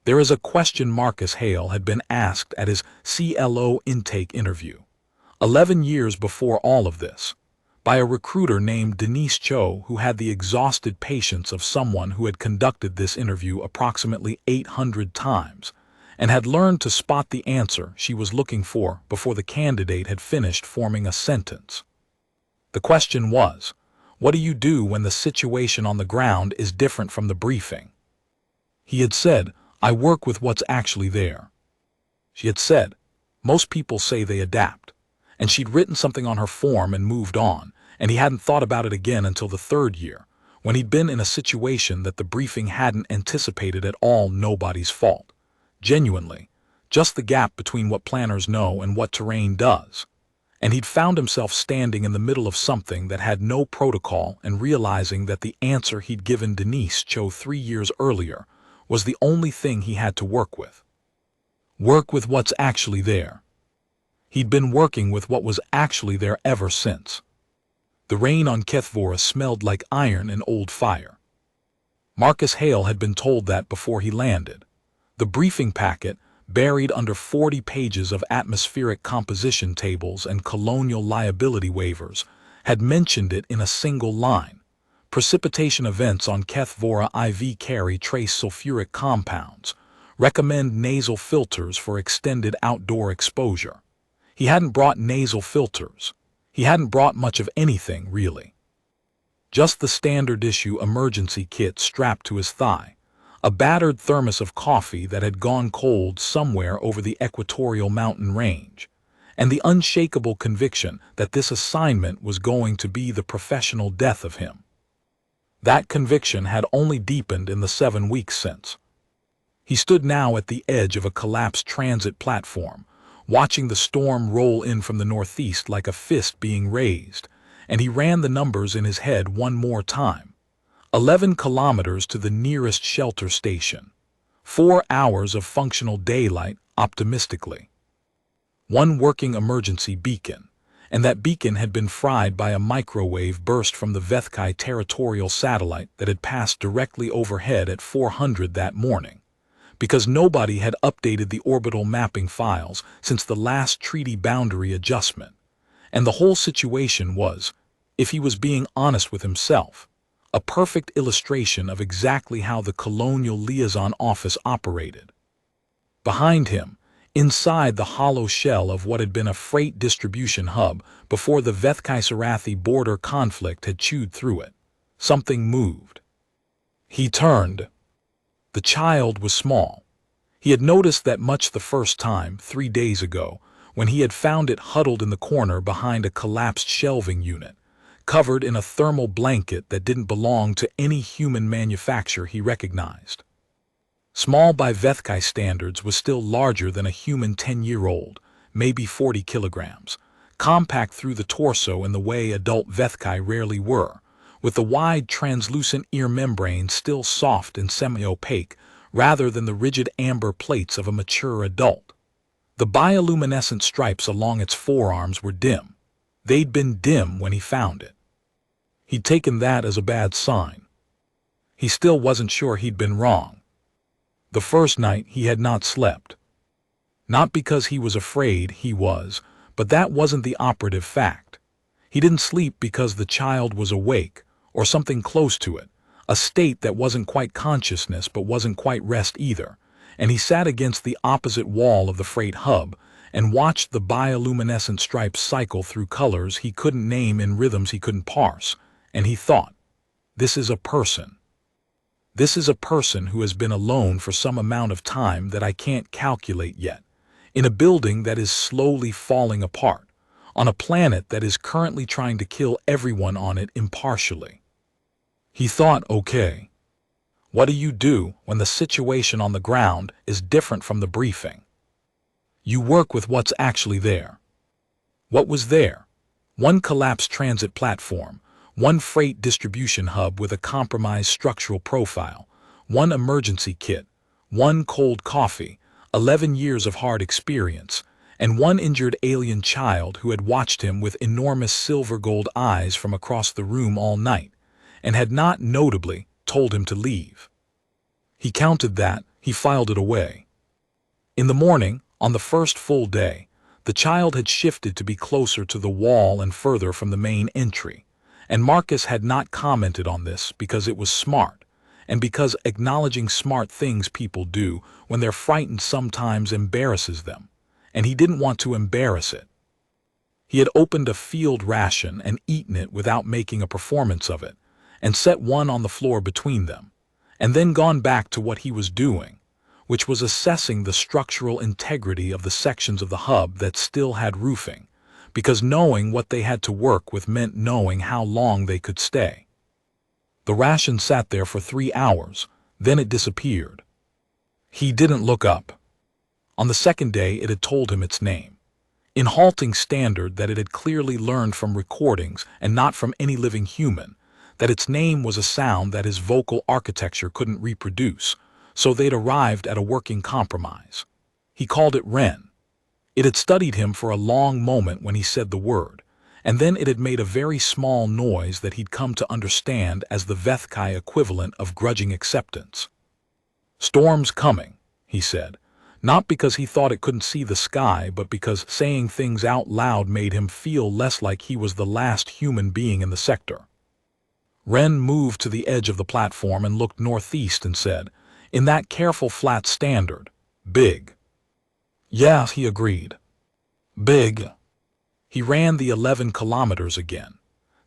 There is a question Marcus Hale had been asked at his CLO intake interview, 11 years before all of this, by a recruiter named Denise Cho, who had the exhausted patience of someone who had conducted this interview approximately 800 times and had learned to spot the answer she was looking for before the candidate had finished forming a sentence. The question was, what do you do when the situation on the ground is different from the briefing? He had said, I work with what's actually there. She had said, most people say they adapt. And she'd written something on her form and moved on, and he hadn't thought about it again until the third year, when he'd been in a situation that the briefing hadn't anticipated at all. Nobody's fault. Genuinely, just the gap between what planners know and what terrain does. And he'd found himself standing in the middle of something that had no protocol and realizing that the answer he'd given Denise Cho 3 years earlier was the only thing he had to work with. Work with what's actually there. He'd been working with what was actually there ever since. The rain on Kethvora smelled like iron and old fire. Marcus Hale had been told that before he landed. The briefing packet, buried under 40 pages of atmospheric composition tables and colonial liability waivers, had mentioned it in a single line. Precipitation events on Kethvora IV carry trace sulfuric compounds. Recommend nasal filters for extended outdoor exposure. He hadn't brought nasal filters. He hadn't brought much of anything, really. Just the standard issue emergency kit strapped to his thigh, a battered thermos of coffee that had gone cold somewhere over the equatorial mountain range, and the unshakable conviction that this assignment was going to be the professional death of him. That conviction had only deepened in the 7 weeks since. He stood now at the edge of a collapsed transit platform, watching the storm roll in from the northeast like a fist being raised, and he ran the numbers in his head one more time. 11 kilometers to the nearest shelter station. 4 hours of functional daylight, optimistically. 1 working emergency beacon, and that beacon had been fried by a microwave burst from the Vethkai territorial satellite that had passed directly overhead at 400 that morning, because nobody had updated the orbital mapping files since the last treaty boundary adjustment, and the whole situation was, if he was being honest with himself, a perfect illustration of exactly how the Colonial Liaison Office operated. Behind him, inside the hollow shell of what had been a freight distribution hub before the Vethkai-Sarathi border conflict had chewed through it, something moved. He turned. The child was small. He had noticed that much the first time, 3 days ago, when he had found it huddled in the corner behind a collapsed shelving unit, covered in a thermal blanket that didn't belong to any human manufacture he recognized. Small by Vethkai standards was still larger than a human 10-year-old, maybe 40 kilograms, compact through the torso in the way adult Vethkai rarely were, with the wide translucent ear membrane still soft and semi-opaque rather than the rigid amber plates of a mature adult. The bioluminescent stripes along its forearms were dim. They'd been dim when he found it. He'd taken that as a bad sign. He still wasn't sure he'd been wrong. The first night he had not slept. Not because he was afraid he was, but that wasn't the operative fact. He didn't sleep because the child was awake, or something close to it, a state that wasn't quite consciousness but wasn't quite rest either, and he sat against the opposite wall of the freight hub and watched the bioluminescent stripes cycle through colors he couldn't name in rhythms he couldn't parse, and he thought, this is a person. This is a person who has been alone for some amount of time that I can't calculate yet, in a building that is slowly falling apart, on a planet that is currently trying to kill everyone on it impartially. He thought, okay, what do you do when the situation on the ground is different from the briefing? You work with what's actually there. What was there? 1 collapsed transit platform, 1 freight distribution hub with a compromised structural profile, 1 emergency kit, 1 cold coffee, 11 years of hard experience, and 1 injured alien child who had watched him with enormous silver-gold eyes from across the room all night, and had not notably told him to leave. He counted that, He filed it away. In the morning, on the first full day, the child had shifted to be closer to the wall and further from the main entry, and Marcus had not commented on this because it was smart, and because acknowledging smart things people do when they're frightened sometimes embarrasses them, and he didn't want to embarrass it. He had opened a field ration and eaten it without making a performance of it, and set one on the floor between them, and then gone back to what he was doing, which was assessing the structural integrity of the sections of the hub that still had roofing, because knowing what they had to work with meant knowing how long they could stay. The ration sat there for 3 hours, then it disappeared. He didn't look up. On the second day it had told him its name, in halting standard that it had clearly learned from recordings and not from any living human, that its name was a sound that his vocal architecture couldn't reproduce, so they'd arrived at a working compromise. He called it Wren. It had studied him for a long moment when he said the word, and then it had made a very small noise that he'd come to understand as the Vethkai equivalent of grudging acceptance. "Storm's coming," he said, not because he thought it couldn't see the sky, but because saying things out loud made him feel less like he was the last human being in the sector. Wren moved to the edge of the platform and looked northeast and said, in that careful flat standard, "Big." "Yes," he agreed. "Big." He ran the 11 kilometers again.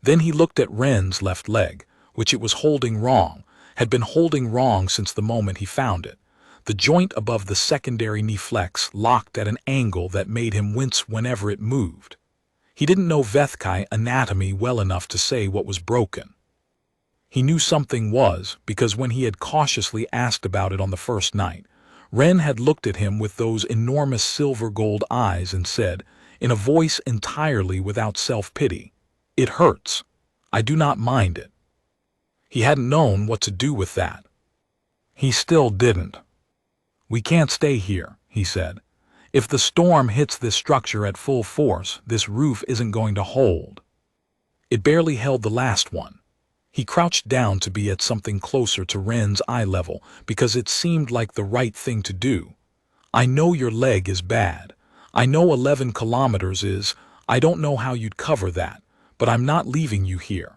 Then he looked at Wren's left leg, which it was holding wrong, had been holding wrong since the moment he found it. The joint above the secondary knee flex locked at an angle that made him wince whenever it moved. He didn't know Vethkai anatomy well enough to say what was broken. He knew something was, because when he had cautiously asked about it on the first night, Wren had looked at him with those enormous silver-gold eyes and said, in a voice entirely without self-pity, "It hurts. I do not mind it." He hadn't known what to do with that. He still didn't. "We can't stay here," he said. "If the storm hits this structure at full force, this roof isn't going to hold." It barely held the last one. He crouched down to be at something closer to Wren's eye level because it seemed like the right thing to do. "I know your leg is bad. I know 11 kilometers is, I don't know how you'd cover that, but I'm not leaving you here."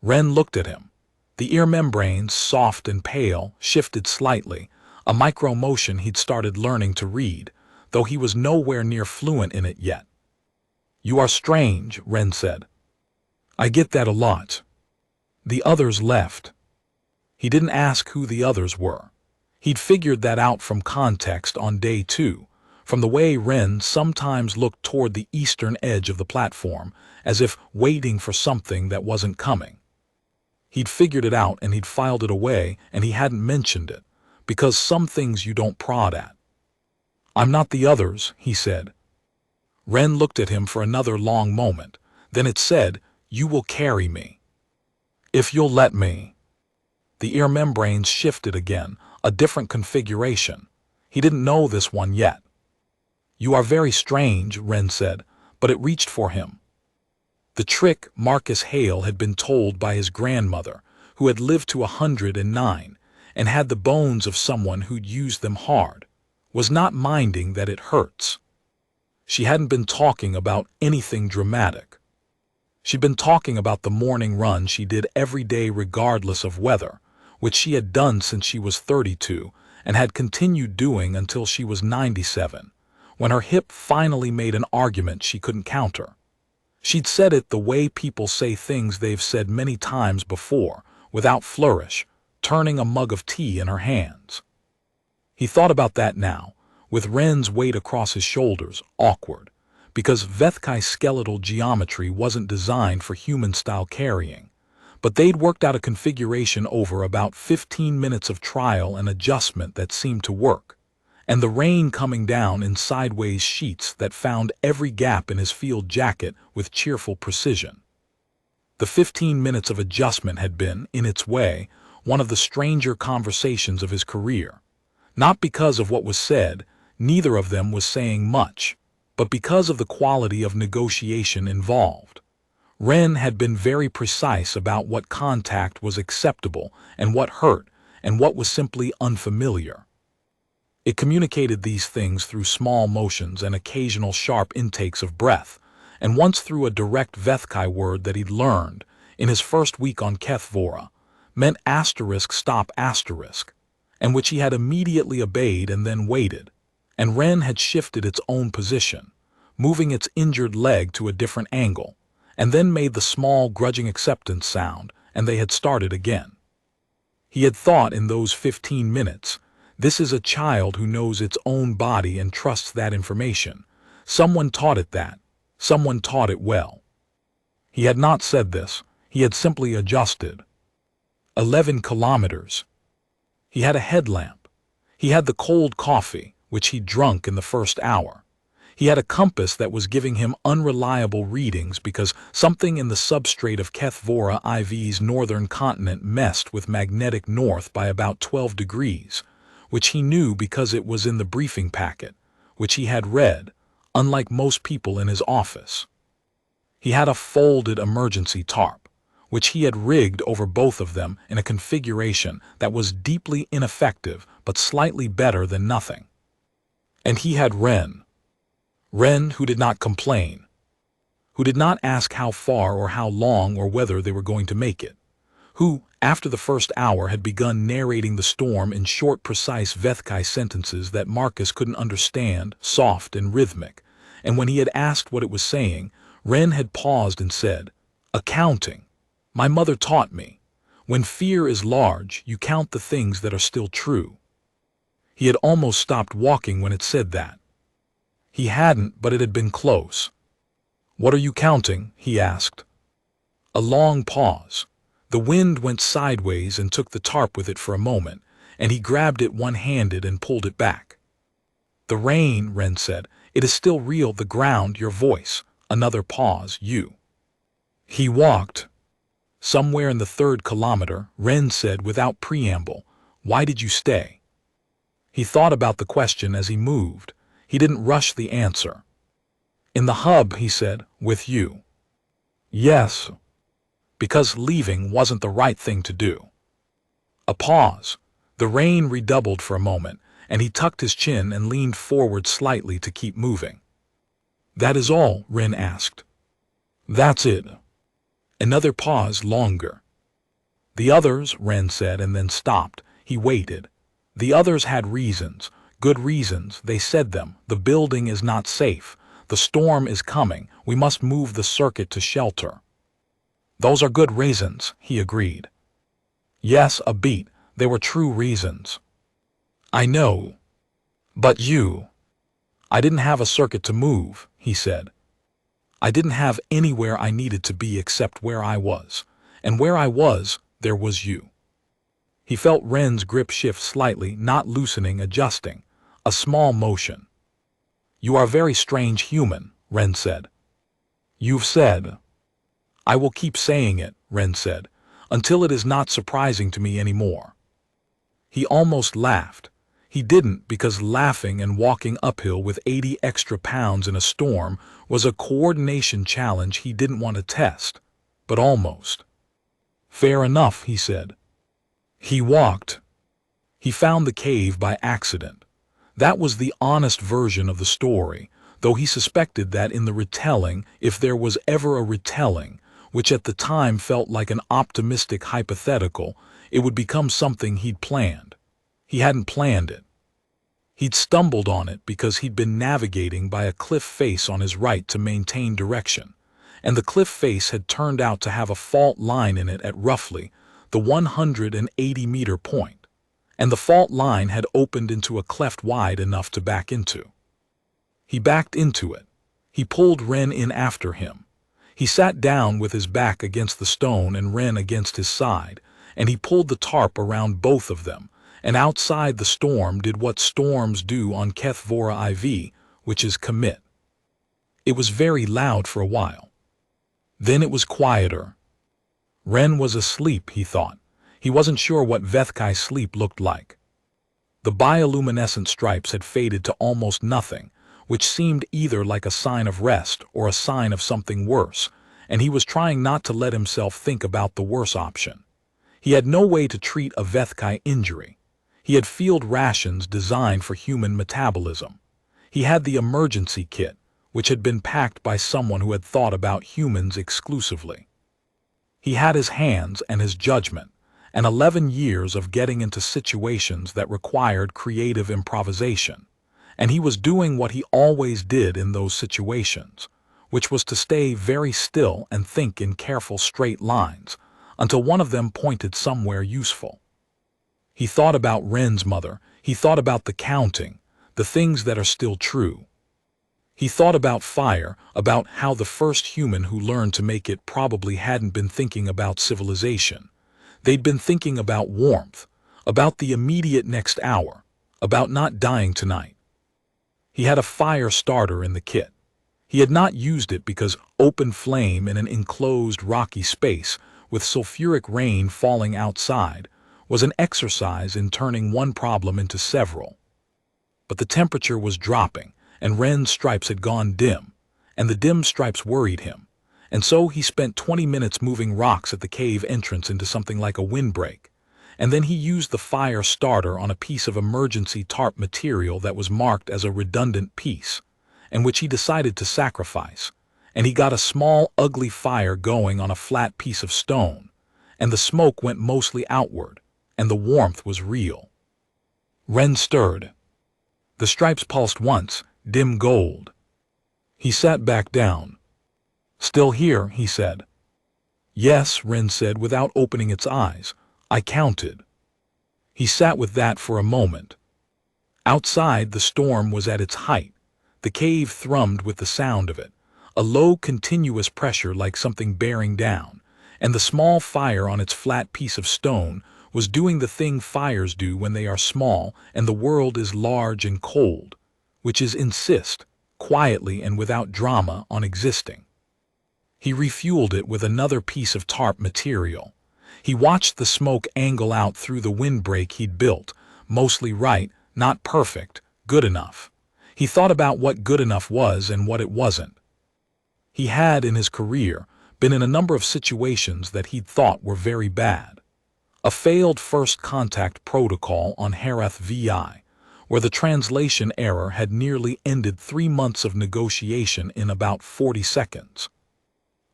Wren looked at him. The ear membranes, soft and pale, shifted slightly, a micro-motion he'd started learning to read, though he was nowhere near fluent in it yet. "You are strange," Wren said. "I get that a lot." The others left. He didn't ask who the others were. He'd figured that out from context on day 2, from the way Wren sometimes looked toward the eastern edge of the platform, as if waiting for something that wasn't coming. He'd figured it out and he'd filed it away and he hadn't mentioned it, because some things you don't prod at. "I'm not the others," he said. Wren looked at him for another long moment. Then it said, "You will carry me. If you'll let me." The ear membranes shifted again, a different configuration. He didn't know this one yet. "You are very strange," Wren said, but it reached for him. The trick Marcus Hale had been told by his grandmother, who had lived to 109 and had the bones of someone who'd used them hard, was not minding that it hurts. She hadn't been talking about anything dramatic. She'd been talking about the morning run she did every day regardless of weather, which she had done since she was 32 and had continued doing until she was 97, when her hip finally made an argument she couldn't counter. She'd said it the way people say things they've said many times before, without flourish, turning a mug of tea in her hands. He thought about that now, with Wren's weight across his shoulders, awkward, because Vethkai's skeletal geometry wasn't designed for human-style carrying, but they'd worked out a configuration over about 15 minutes of trial and adjustment that seemed to work, and the rain coming down in sideways sheets that found every gap in his field jacket with cheerful precision. The 15 minutes of adjustment had been, in its way, one of the stranger conversations of his career. Not because of what was said, neither of them was saying much, but because of the quality of negotiation involved. Wren had been very precise about what contact was acceptable and what hurt and what was simply unfamiliar. It communicated these things through small motions and occasional sharp intakes of breath, and once through a direct Vethkai word that he'd learned in his first week on Kethvora, meant stop asterisk, and which he had immediately obeyed and then waited, and Ren had shifted its own position, moving its injured leg to a different angle, and then made the small grudging acceptance sound, and they had started again. He had thought in those 15 minutes, this is a child who knows its own body and trusts that information. Someone taught it that. Someone taught it well. He had not said this. He had simply adjusted. 11 kilometers. He had a headlamp. He had the cold coffee, which he'd drunk in the first hour. He had a compass that was giving him unreliable readings because something in the substrate of Kethvora IV's northern continent messed with magnetic north by about 12 degrees, which he knew because it was in the briefing packet, which he had read, unlike most people in his office. He had a folded emergency tarp, which he had rigged over both of them in a configuration that was deeply ineffective but slightly better than nothing. And he had Ren, who did not complain, who did not ask how far or how long or whether they were going to make it, who, after the first hour, had begun narrating the storm in short, precise Vethkai sentences that Marcus couldn't understand, soft and rhythmic, and when he had asked what it was saying, Ren had paused and said, "Accounting. My mother taught me. When fear is large, you count the things that are still true." He had almost stopped walking when it said that. He hadn't, but it had been close. "What are you counting?" he asked. A long pause. The wind went sideways and took the tarp with it for a moment, and he grabbed it one-handed and pulled it back. "The rain," Ren said. "It is still real, the ground, your voice." Another pause. "You." He walked. "Somewhere in the 3rd kilometer," Ren said without preamble. "Why did you stay?" He thought about the question as he moved. He didn't rush the answer. "In the hub," he said, "with you." "Yes." "Because leaving wasn't the right thing to do." A pause. The rain redoubled for a moment, and he tucked his chin and leaned forward slightly to keep moving. "That is all?" Ren asked. "That's it." Another pause, longer. "The others," Ren said, and then stopped. He waited. "The others had reasons. Good reasons, they said them. The building is not safe. The storm is coming. We must move the circuit to shelter." "Those are good reasons," he agreed. "Yes, a beat. They were true reasons." "I know. But you—" "I didn't have a circuit to move," he said. "I didn't have anywhere I needed to be except where I was. And where I was, there was you." He felt Ren's grip shift slightly, not loosening, adjusting. A small motion. "You are a very strange human," Ren said. "You've said." "I will keep saying it," Ren said, "until it is not surprising to me anymore." He almost laughed. He didn't, because laughing and walking uphill with 80 extra pounds in a storm was a coordination challenge he didn't want to test, but almost. "Fair enough," he said. He walked. He found the cave by accident. That was the honest version of the story, though he suspected that in the retelling, if there was ever a retelling, which at the time felt like an optimistic hypothetical, it would become something he'd planned. He hadn't planned it. He'd stumbled on it because he'd been navigating by a cliff face on his right to maintain direction, and the cliff face had turned out to have a fault line in it at roughly the 180-meter point, and the fault line had opened into a cleft wide enough to back into. He backed into it. He pulled Ren in after him. He sat down with his back against the stone and Ren against his side, and he pulled the tarp around both of them, and outside the storm did what storms do on Kethvora IV, which is commit. It was very loud for a while. Then it was quieter. Ren was asleep, he thought. He wasn't sure what Vethkai sleep looked like. The bioluminescent stripes had faded to almost nothing, which seemed either like a sign of rest or a sign of something worse, and he was trying not to let himself think about the worse option. He had no way to treat a Vethkai injury. He had field rations designed for human metabolism. He had the emergency kit, which had been packed by someone who had thought about humans exclusively. He had his hands and his judgment, and 11 years of getting into situations that required creative improvisation, and he was doing what he always did in those situations, which was to stay very still and think in careful straight lines until one of them pointed somewhere useful. He thought about Ren's mother, he thought about the counting, the things that are still true. He thought about fire, about how the first human who learned to make it probably hadn't been thinking about civilization. They'd been thinking about warmth, about the immediate next hour, about not dying tonight. He had a fire starter in the kit. He had not used it because open flame in an enclosed rocky space with sulfuric rain falling outside was an exercise in turning one problem into several. But the temperature was dropping, and Ren's stripes had gone dim, and the dim stripes worried him, and so he spent 20 minutes moving rocks at the cave entrance into something like a windbreak, and then he used the fire starter on a piece of emergency tarp material that was marked as a redundant piece, and which he decided to sacrifice, and he got a small, ugly fire going on a flat piece of stone, and the smoke went mostly outward, and the warmth was real. Ren stirred. The stripes pulsed once, dim gold. He sat back down. "Still here," he said. "Yes," Ren said without opening its eyes. "I counted." He sat with that for a moment. Outside, the storm was at its height. The cave thrummed with the sound of it, a low continuous pressure like something bearing down, and the small fire on its flat piece of stone was doing the thing fires do when they are small and the world is large and cold, which is insist, quietly and without drama, on existing. He refueled it with another piece of tarp material. He watched the smoke angle out through the windbreak he'd built, mostly right, not perfect, good enough. He thought about what good enough was and what it wasn't. He had, in his career, been in a number of situations that he'd thought were very bad. A failed first contact protocol on HFY, where the translation error had nearly ended 3 months of negotiation in about 40 seconds.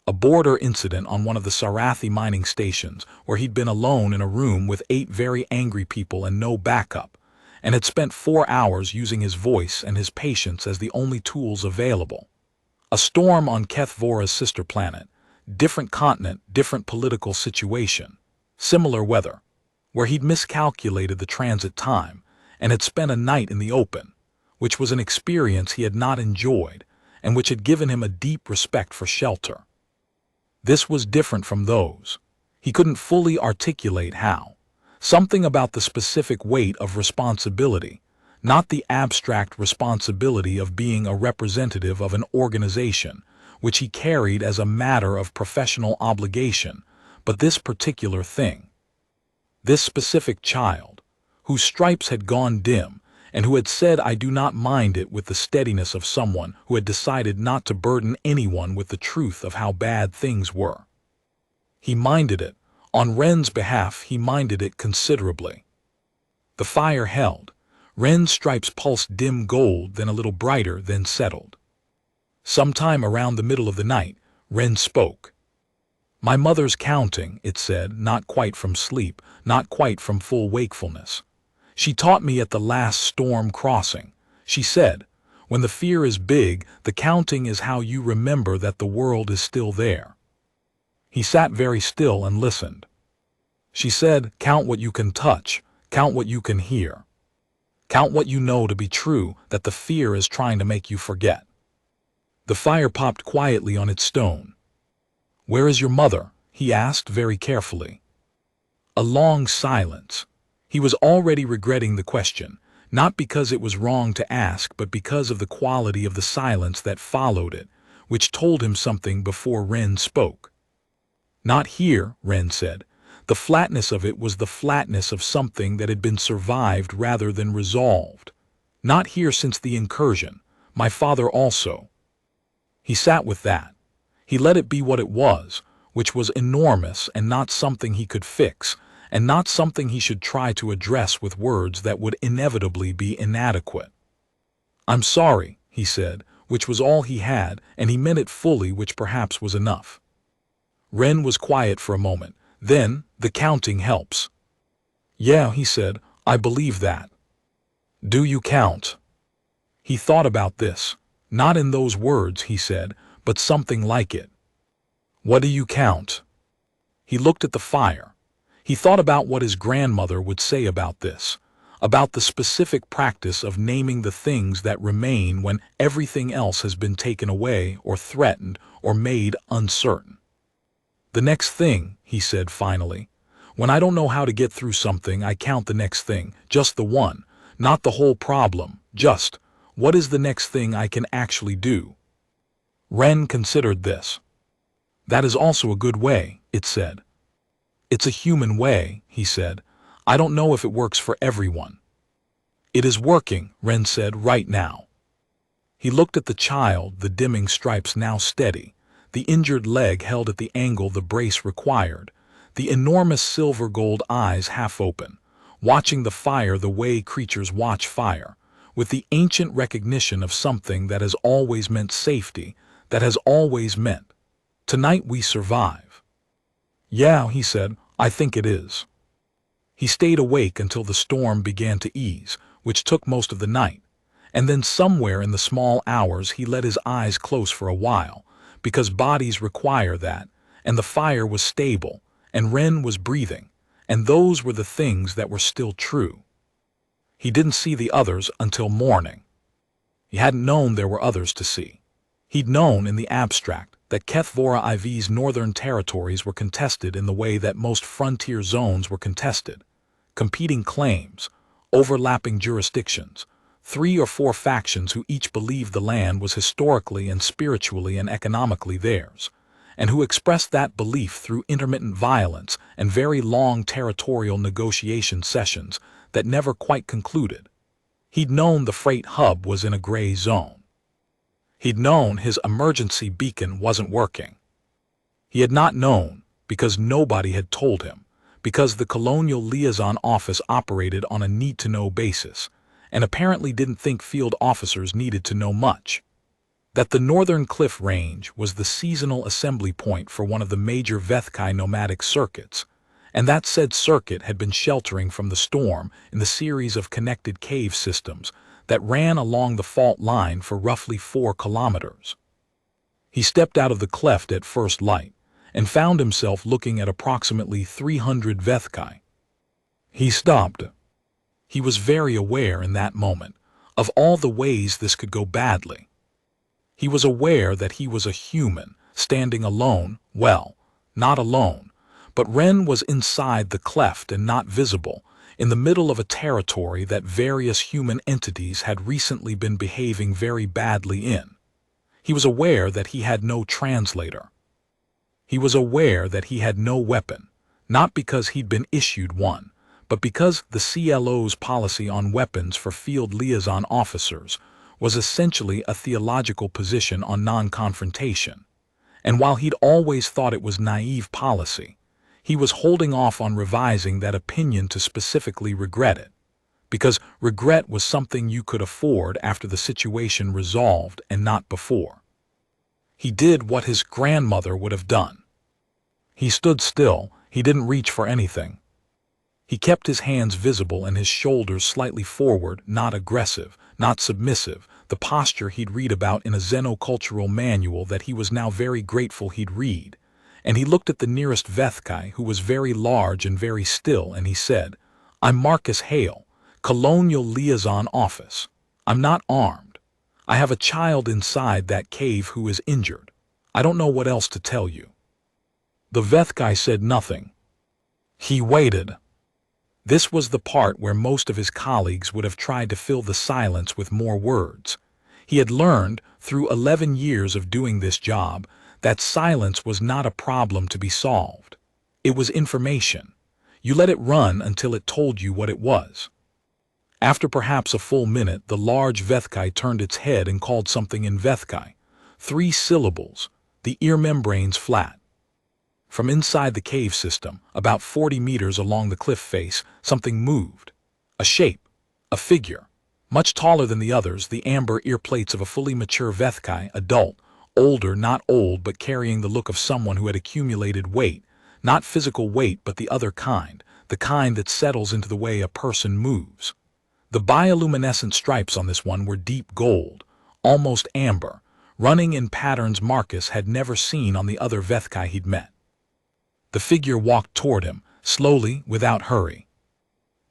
A border incident on one of the Sarathi mining stations where he'd been alone in a room with 8 very angry people and no backup, and had spent 4 hours using his voice and his patience as the only tools available. A storm on Kethvora's sister planet, different continent, different political situation, similar weather, where he'd miscalculated the transit time and had spent a night in the open, which was an experience he had not enjoyed and which had given him a deep respect for shelter. This was different from those. He couldn't fully articulate how. Something about the specific weight of responsibility, not the abstract responsibility of being a representative of an organization, which he carried as a matter of professional obligation, but this particular thing. This specific child, whose stripes had gone dim, and who had said "I do not mind it" with the steadiness of someone who had decided not to burden anyone with the truth of how bad things were. He minded it. On Ren's behalf, he minded it considerably. The fire held. Ren's stripes pulsed dim gold, then a little brighter, then settled. Sometime around the middle of the night, Ren spoke. "My mother's counting," it said, not quite from sleep, not quite from full wakefulness. "She taught me at the last storm crossing. She said, when the fear is big, the counting is how you remember that the world is still there." He sat very still and listened. She said, "Count what you can touch, count what you can hear. Count what you know to be true, that the fear is trying to make you forget." The fire popped quietly on its stone. "Where is your mother?" he asked very carefully. A long silence. He was already regretting the question, not because it was wrong to ask, but because of the quality of the silence that followed it, which told him something before Ren spoke. "Not here," Ren said. The flatness of it was the flatness of something that had been survived rather than resolved. "Not here since the incursion. My father also." He sat with that. He let it be what it was, which was enormous and not something he could fix, and not something he should try to address with words that would inevitably be inadequate. "I'm sorry," he said, which was all he had, and he meant it fully, which perhaps was enough. Ren was quiet for a moment. Then, "The counting helps." "Yeah," he said, "I believe that." "Do you count?" He thought about this. "Not in those words," he said, "but something like it." "What do you count?" He looked at the fire. He thought about what his grandmother would say about this, about the specific practice of naming the things that remain when everything else has been taken away or threatened or made uncertain. "The next thing," he said finally. "When I don't know how to get through something, I count the next thing, just the one, not the whole problem, just, what is the next thing I can actually do?" Ren considered this. "That is also a good way," it said. "It's a human way," he said. "I don't know if it works for everyone." "It is working," Ren said, "right now." He looked at the child, the dimming stripes now steady, the injured leg held at the angle the brace required, the enormous silver-gold eyes half open, watching the fire the way creatures watch fire, with the ancient recognition of something that has always meant safety, that has always meant, "Tonight we survive." "Yeah," he said, "I think it is." He stayed awake until the storm began to ease, which took most of the night, and then somewhere in the small hours he let his eyes close for a while, because bodies require that, and the fire was stable, and Ren was breathing, and those were the things that were still true. He didn't see the others until morning. He hadn't known there were others to see. He'd known in the abstract that Kethvora IV's northern territories were contested in the way that most frontier zones were contested. Competing claims, overlapping jurisdictions, 3 or 4 factions who each believed the land was historically and spiritually and economically theirs, and who expressed that belief through intermittent violence and very long territorial negotiation sessions that never quite concluded. He'd known the freight hub was in a gray zone. He'd known his emergency beacon wasn't working. He had not known, because nobody had told him, because the Colonial Liaison Office operated on a need-to-know basis, and apparently didn't think field officers needed to know much. That the Northern Cliff Range was the seasonal assembly point for one of the major Vethkai nomadic circuits, and that said circuit had been sheltering from the storm in the series of connected cave systems that ran along the fault line for roughly 4 kilometers. He stepped out of the cleft at first light, and found himself looking at approximately 300 Vethkai. He stopped. He was very aware in that moment of all the ways this could go badly. He was aware that he was a human, standing alone, well, not alone, but Ren was inside the cleft and not visible, in the middle of a territory that various human entities had recently been behaving very badly in. He was aware that he had no translator. He was aware that he had no weapon, not because he'd been issued one, but because the CLO's policy on weapons for field liaison officers was essentially a theological position on non-confrontation. And while he'd always thought it was naive policy, he was holding off on revising that opinion to specifically regret it, because regret was something you could afford after the situation resolved and not before. He did what his grandmother would have done. He stood still. He didn't reach for anything. He kept his hands visible and his shoulders slightly forward, not aggressive, not submissive, the posture he'd read about in a xenocultural manual that he was now very grateful he'd read. And he looked at the nearest Vethkai, who was very large and very still, and he said, "I'm Marcus Hale, Colonial Liaison Office. I'm not armed. I have a child inside that cave who is injured. I don't know what else to tell you." The Vethkai said nothing. He waited. This was the part where most of his colleagues would have tried to fill the silence with more words. He had learned, through 11 years of doing this job, that silence was not a problem to be solved. It was information. You let it run until it told you what it was. After perhaps a full minute, the large Vethkai turned its head and called something in Vethkai. 3 syllables, the ear membranes flat. from inside the cave system, about 40 meters along the cliff face, something moved. A shape. A figure. Much taller than the others, the amber ear plates of a fully mature Vethkai, adult, older, not old, but carrying the look of someone who had accumulated weight, not physical weight but the other kind, the kind that settles into the way a person moves. The bioluminescent stripes on this one were deep gold, almost amber, running in patterns Marcus had never seen on the other Vethkai he'd met. The figure walked toward him, slowly, without hurry.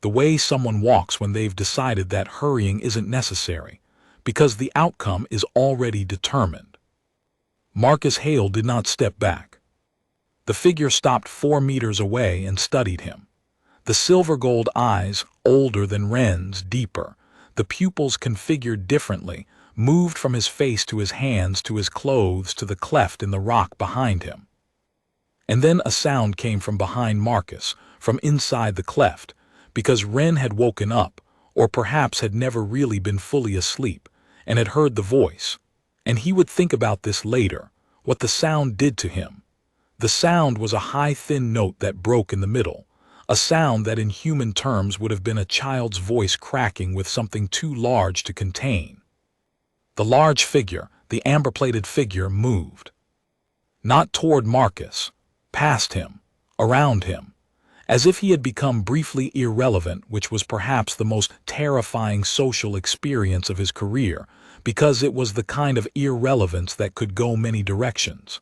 The way someone walks when they've decided that hurrying isn't necessary, because the outcome is already determined. Marcus Hale did not step back. The figure stopped 4 meters away and studied him. The silver-gold eyes, older than Ren's, deeper, the pupils configured differently, moved from his face to his hands to his clothes to the cleft in the rock behind him. And then a sound came from behind Marcus, from inside the cleft, because Ren had woken up, or perhaps had never really been fully asleep, and had heard the voice. And he would think about this later, what the sound did to him. The sound was a high, thin note that broke in the middle, a sound that in human terms would have been a child's voice cracking with something too large to contain. The large figure, the amber-plated figure, moved. Not toward Marcus, past him, around him, as if he had become briefly irrelevant, which was perhaps the most terrifying social experience of his career, because it was the kind of irrelevance that could go many directions.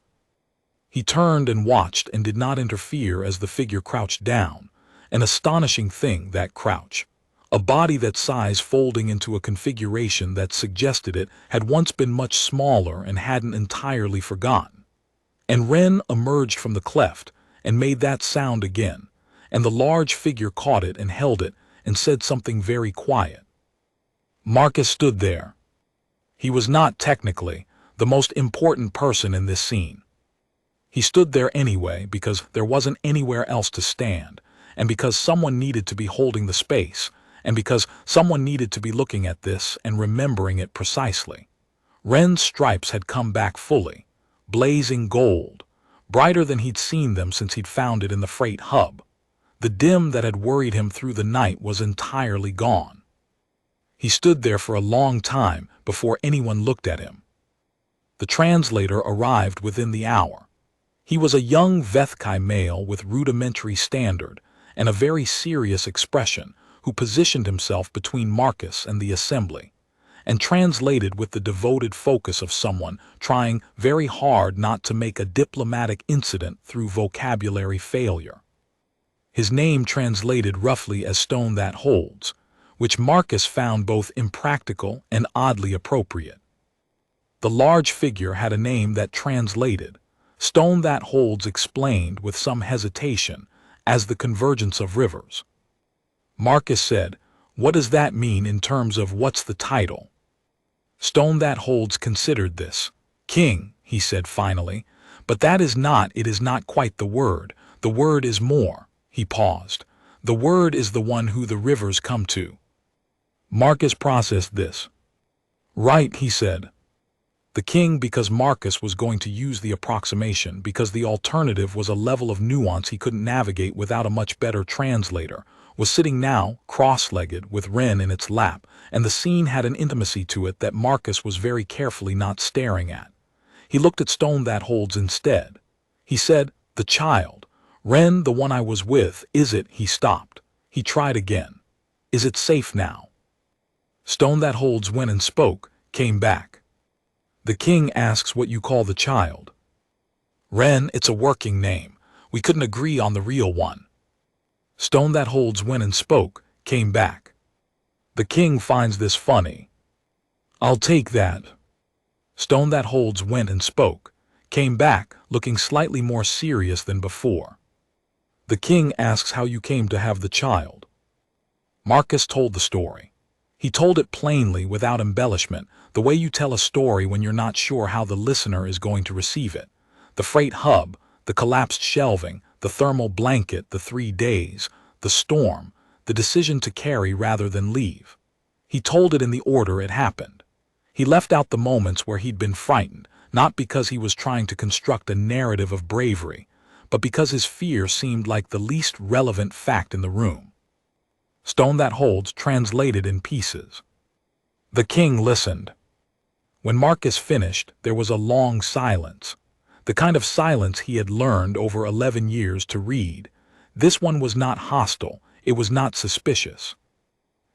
He turned and watched and did not interfere as the figure crouched down, an astonishing thing, that crouch. A body that size folding into a configuration that suggested it had once been much smaller and hadn't entirely forgotten. And Ren emerged from the cleft and made that sound again, and the large figure caught it and held it and said something very quiet. Marcus stood there. He was not technically the most important person in this scene. He stood there anyway because there wasn't anywhere else to stand, and because someone needed to be holding the space, and because someone needed to be looking at this and remembering it precisely. Ren's stripes had come back fully, blazing gold, brighter than he'd seen them since he'd found it in the freight hub. The dim that had worried him through the night was entirely gone. He stood there for a long time before anyone looked at him. The translator arrived within the hour. He was a young Vethkai male with rudimentary standard and a very serious expression, who positioned himself between Marcus and the assembly, and translated with the devoted focus of someone trying very hard not to make a diplomatic incident through vocabulary failure. His name translated roughly as Stone That Holds, which Marcus found both impractical and oddly appropriate. The large figure had a name that translated, Stone That Holds explained with some hesitation, as the convergence of rivers. Marcus said, "What does that mean in terms of what's the title?" Stone That Holds considered this. "King," he said finally, "but that is not, it is not quite the word. The word is more." He paused. "The word is the one who the rivers come to." Marcus processed this. "Right," he said. The king, because Marcus was going to use the approximation, because the alternative was a level of nuance he couldn't navigate without a much better translator, was sitting now, cross-legged, with Ren in its lap, and the scene had an intimacy to it that Marcus was very carefully not staring at. He looked at Stone That Holds instead. He said, "The child. Ren, the one I was with, is it?" He stopped. He tried again. "Is it safe now?" Stone That Holds went and spoke, came back. "The king asks what you call the child." "Ren, it's a working name. We couldn't agree on the real one." Stone That Holds went and spoke, came back. "The king finds this funny." "I'll take that." Stone That Holds went and spoke, came back, looking slightly more serious than before. "The king asks how you came to have the child." Marcus told the story. He told it plainly, without embellishment, the way you tell a story when you're not sure how the listener is going to receive it. The freight hub, the collapsed shelving, the thermal blanket, the 3 days, the storm, the decision to carry rather than leave. He told it in the order it happened. He left out the moments where he'd been frightened, not because he was trying to construct a narrative of bravery, but because his fear seemed like the least relevant fact in the room. Stone that holds translated in pieces. The king listened. When Marcus finished, there was a long silence. The kind of silence he had learned over 11 years to read. This one was not hostile, it was not suspicious.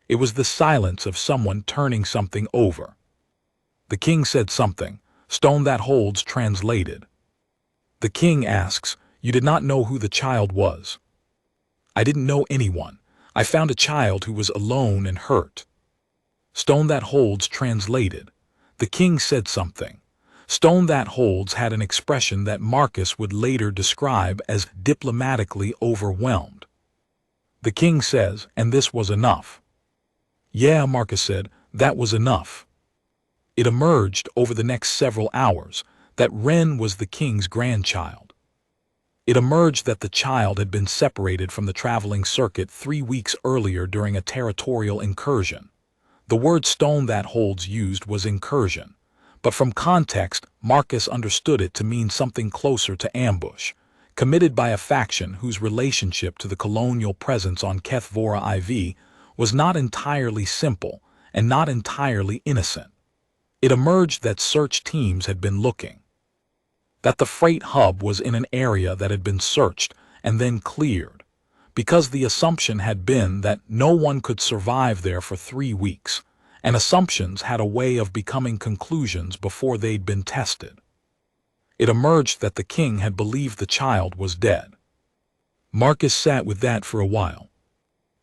It was the silence of someone turning something over. The king said something. Stone that holds translated. The king asks, "You did not know who the child was?" "I didn't know anyone. I found a child who was alone and hurt." Stone that holds translated. The king said something. Stone that holds had an expression that Marcus would later describe as diplomatically overwhelmed. The king says, "And this was enough." "Yeah," Marcus said, "that was enough." It emerged over the next several hours that Ren was the king's grandchild. It emerged that the child had been separated from the traveling circuit 3 weeks earlier during a territorial incursion. The word Stone that holds used was incursion, but from context, Marcus understood it to mean something closer to ambush, committed by a faction whose relationship to the colonial presence on Kethvora IV was not entirely simple and not entirely innocent. It emerged that search teams had been looking, that the freight hub was in an area that had been searched and then cleared, because the assumption had been that no one could survive there for 3 weeks, and assumptions had a way of becoming conclusions before they'd been tested. It emerged that the king had believed the child was dead. Marcus sat with that for a while.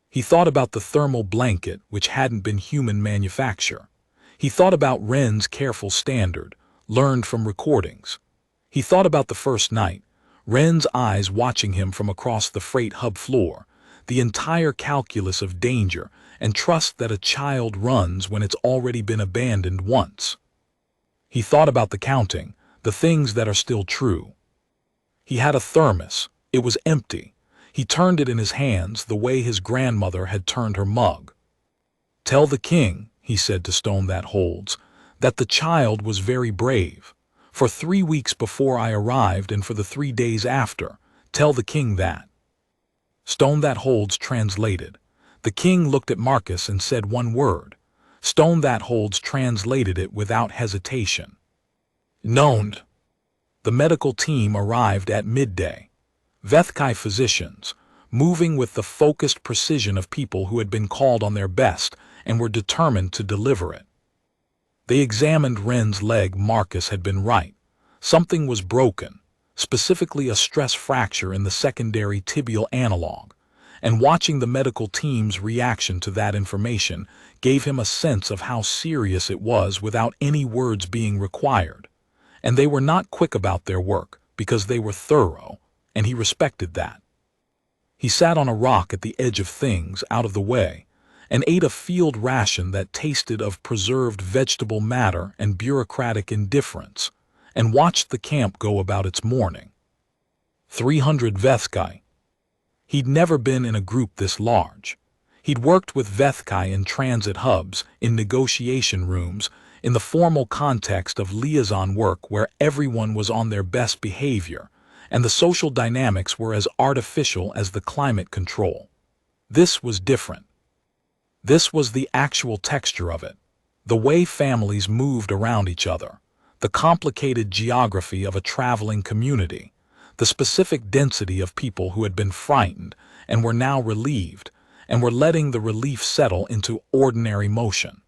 He thought about the thermal blanket, which hadn't been human manufacture. He thought about Ren's careful standard, learned from recordings. He thought about the first night, Ren's eyes watching him from across the freight hub floor, the entire calculus of danger and trust that a child runs when it's already been abandoned once. He thought about the counting, the things that are still true. He had a thermos. It was empty. He turned it in his hands the way his grandmother had turned her mug. "Tell the king," he said to Stone that holds, "that the child was very brave. For 3 weeks before I arrived and for the 3 days after, tell the king that." Stone that holds translated. The king looked at Marcus and said one word. Stone that holds translated it without hesitation. "Known." The medical team arrived at midday. Vethkai physicians, moving with the focused precision of people who had been called on their best and were determined to deliver it. They examined Ren's leg. Marcus had been right. Something was broken, specifically a stress fracture in the secondary tibial analog, and watching the medical team's reaction to that information gave him a sense of how serious it was without any words being required. And they were not quick about their work because they were thorough, and he respected that. He sat on a rock at the edge of things, out of the way, and ate a field ration that tasted of preserved vegetable matter and bureaucratic indifference, and watched the camp go about its morning. 300 Vethkai. He'd never been in a group this large. He'd worked with Vethkai in transit hubs, in negotiation rooms, in the formal context of liaison work where everyone was on their best behavior, and the social dynamics were as artificial as the climate control. This was different. This was the actual texture of it, the way families moved around each other, the complicated geography of a traveling community, the specific density of people who had been frightened and were now relieved, and were letting the relief settle into ordinary motion.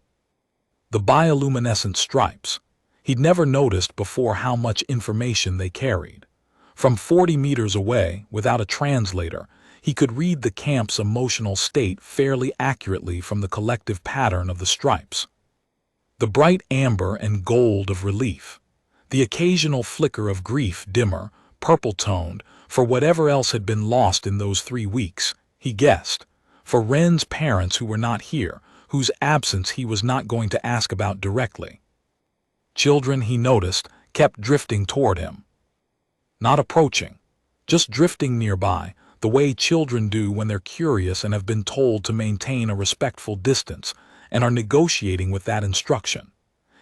The bioluminescent stripes. He'd never noticed before how much information they carried. From 40 meters away, without a translator, he could read the camp's emotional state fairly accurately from the collective pattern of the stripes. The bright amber and gold of relief. The occasional flicker of grief, dimmer, purple-toned, for whatever else had been lost in those 3 weeks, he guessed. For Ren's parents who were not here, whose absence he was not going to ask about directly. Children, he noticed, kept drifting toward him. Not approaching, just drifting nearby, the way children do when they're curious and have been told to maintain a respectful distance and are negotiating with that instruction.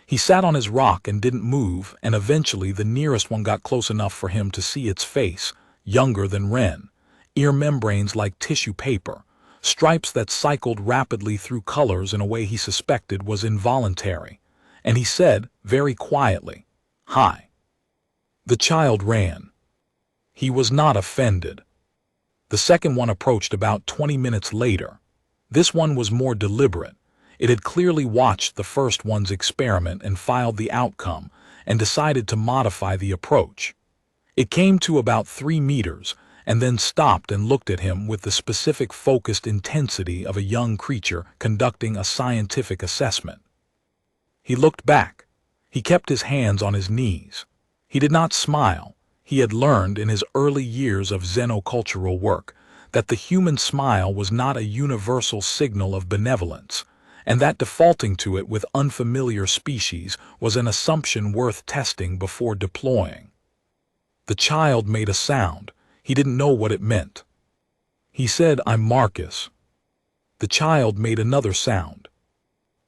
He sat on his rock and didn't move, and eventually the nearest one got close enough for him to see its face, younger than Ren, ear membranes like tissue paper, stripes that cycled rapidly through colors in a way he suspected was involuntary, and he said, very quietly, "Hi." The child ran. He was not offended. The second one approached about 20 minutes later. This one was more deliberate. It had clearly watched the first one's experiment and filed the outcome, and decided to modify the approach. It came to about 3 meters, and then stopped and looked at him with the specific focused intensity of a young creature conducting a scientific assessment. He looked back. He kept his hands on his knees. He did not smile. He had learned in his early years of xenocultural work that the human smile was not a universal signal of benevolence, and that defaulting to it with unfamiliar species was an assumption worth testing before deploying. The child made a sound. He didn't know what it meant. He said, "I'm Marcus." The child made another sound.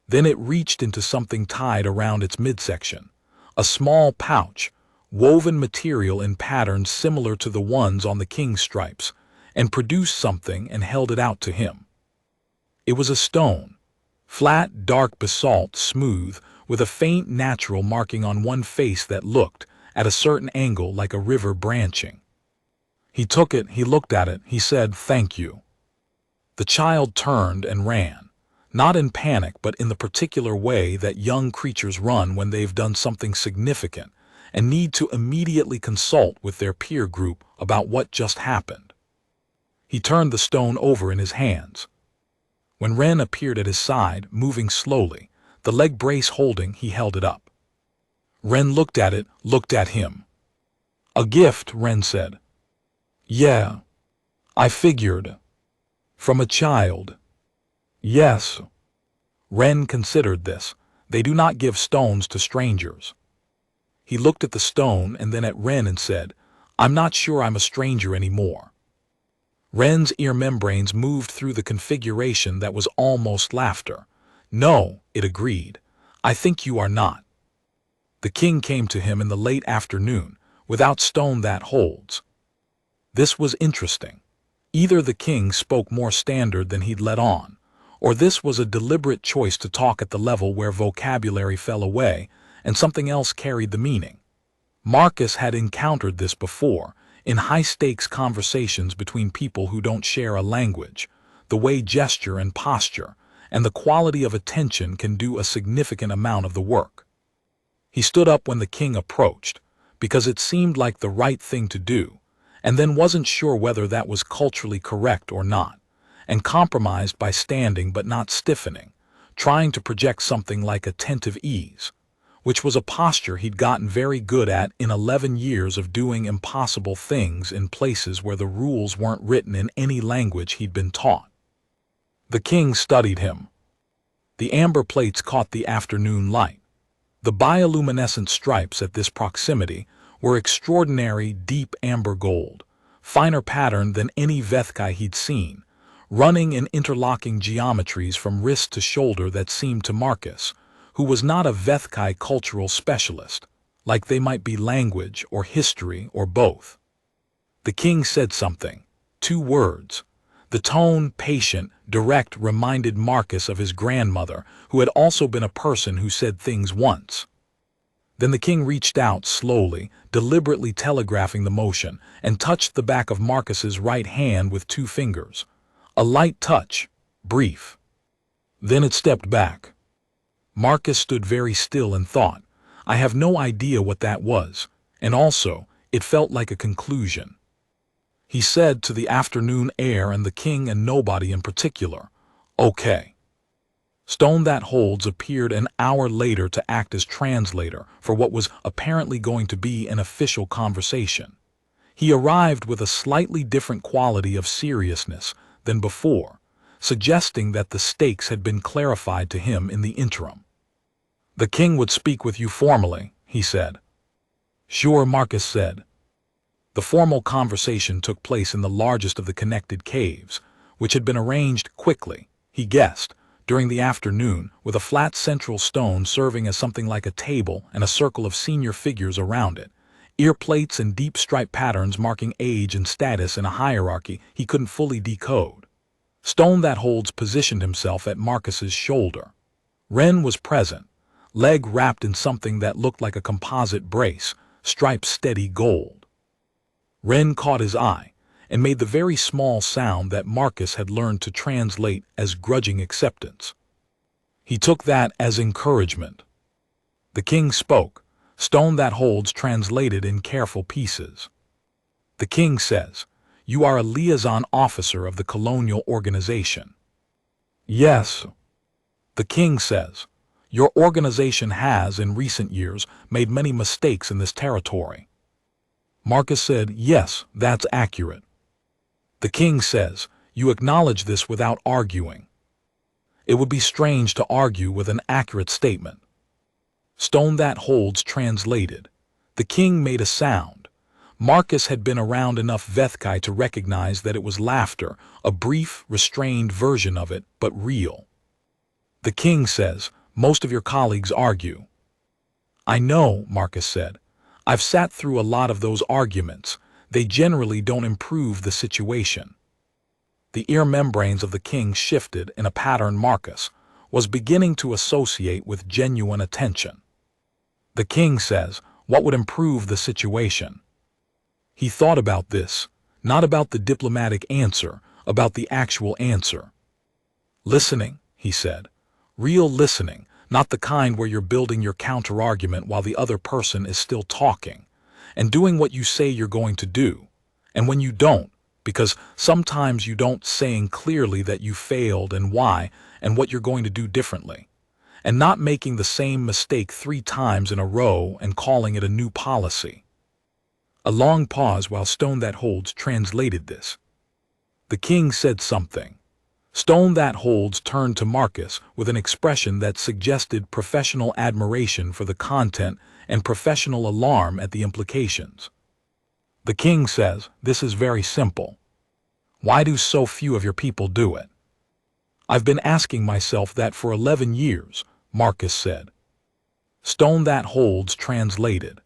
Then it reached into something tied around its midsection, a small pouch, woven material in patterns similar to the ones on the king's stripes, and produced something and held it out to him. It was a stone, flat, dark basalt, smooth, with a faint natural marking on one face that looked, at a certain angle, like a river branching. He took it, he looked at it, he said, "Thank you." The child turned and ran, not in panic but in the particular way that young creatures run when they've done something significant and need to immediately consult with their peer group about what just happened. He turned the stone over in his hands. When Ren appeared at his side, moving slowly, the leg brace holding, he held it up. Ren looked at it, looked at him. "A gift," Ren said. "Yeah. I figured. From a child." "Yes." Ren considered this. They do not give stones to strangers. He looked at the stone and then at Ren and said, "I'm not sure I'm a stranger anymore." Ren's ear membranes moved through the configuration that was almost laughter. "No," it agreed. "I think you are not." The king came to him in the late afternoon, without stone that holds. This was interesting. Either the king spoke more standard than he'd let on, or this was a deliberate choice to talk at the level where vocabulary fell away and something else carried the meaning. Marcus had encountered this before, in high-stakes conversations between people who don't share a language, the way gesture and posture and the quality of attention can do a significant amount of the work. He stood up when the king approached, because it seemed like the right thing to do, and then wasn't sure whether that was culturally correct or not, and compromised by standing but not stiffening, trying to project something like attentive ease, which was a posture he'd gotten very good at in 11 years of doing impossible things in places where the rules weren't written in any language he'd been taught. The king studied him. The amber plates caught the afternoon light. The bioluminescent stripes at this proximity were extraordinary deep amber gold, finer patterned than any Vethkai he'd seen, running in interlocking geometries from wrist to shoulder that seemed to Marcus, who was not a Vethkai cultural specialist, like they might be language or history or both. The king said something, 2 words. The tone, patient, direct, reminded Marcus of his grandmother, who had also been a person who said things once. Then the king reached out slowly, deliberately telegraphing the motion, and touched the back of Marcus's right hand with 2 fingers. A light touch, brief. Then it stepped back. Marcus stood very still and thought, I have no idea what that was, and also, it felt like a conclusion. He said to the afternoon air and the king and nobody in particular, "Okay." Stone That Holds appeared an hour later to act as translator for what was apparently going to be an official conversation. He arrived with a slightly different quality of seriousness than before, suggesting that the stakes had been clarified to him in the interim. "The king would speak with you formally," he said. "Sure," Marcus said. The formal conversation took place in the largest of the connected caves, which had been arranged quickly, he guessed, during the afternoon, with a flat central stone serving as something like a table and a circle of senior figures around it, Ear plates and deep stripe patterns marking age and status in a hierarchy he couldn't fully decode. Stone that holds positioned himself at Marcus's shoulder. Ren was present, leg wrapped in something that looked like a composite brace, striped steady gold. Ren caught his eye and made the very small sound that Marcus had learned to translate as grudging acceptance. He took that as encouragement. The king spoke. Stone that holds translated in careful pieces. The king says, "You are a liaison officer of the colonial organization." "Yes." The king says, "Your organization has, in recent years, made many mistakes in this territory." Marcus said, "Yes, that's accurate." The king says, "You acknowledge this without arguing." It would be strange to argue with an accurate statement. Stone that holds translated. The king made a sound. Marcus had been around enough Vethkai to recognize that it was laughter, a brief, restrained version of it, but real. The king says, "Most of your colleagues argue." "I know," Marcus said. "I've sat through a lot of those arguments. They generally don't improve the situation." The ear membranes of the king shifted in a pattern Marcus was beginning to associate with genuine attention. The king says, "What would improve the situation?" He thought about this, not about the diplomatic answer, about the actual answer. "Listening," he said. "Real listening, not the kind where you're building your counter-argument while the other person is still talking, and doing what you say you're going to do. And when you don't, because sometimes you don't, saying clearly that you failed and why and what you're going to do differently. And not making the same mistake 3 times in a row and calling it a new policy." A long pause while Stone that holds translated this. The king said something. Stone that holds turned to Marcus with an expression that suggested professional admiration for the content and professional alarm at the implications. The king says, "This is very simple. Why do so few of your people do it?" "I've been asking myself that for 11 years, Marcus said. Stone that holds translated.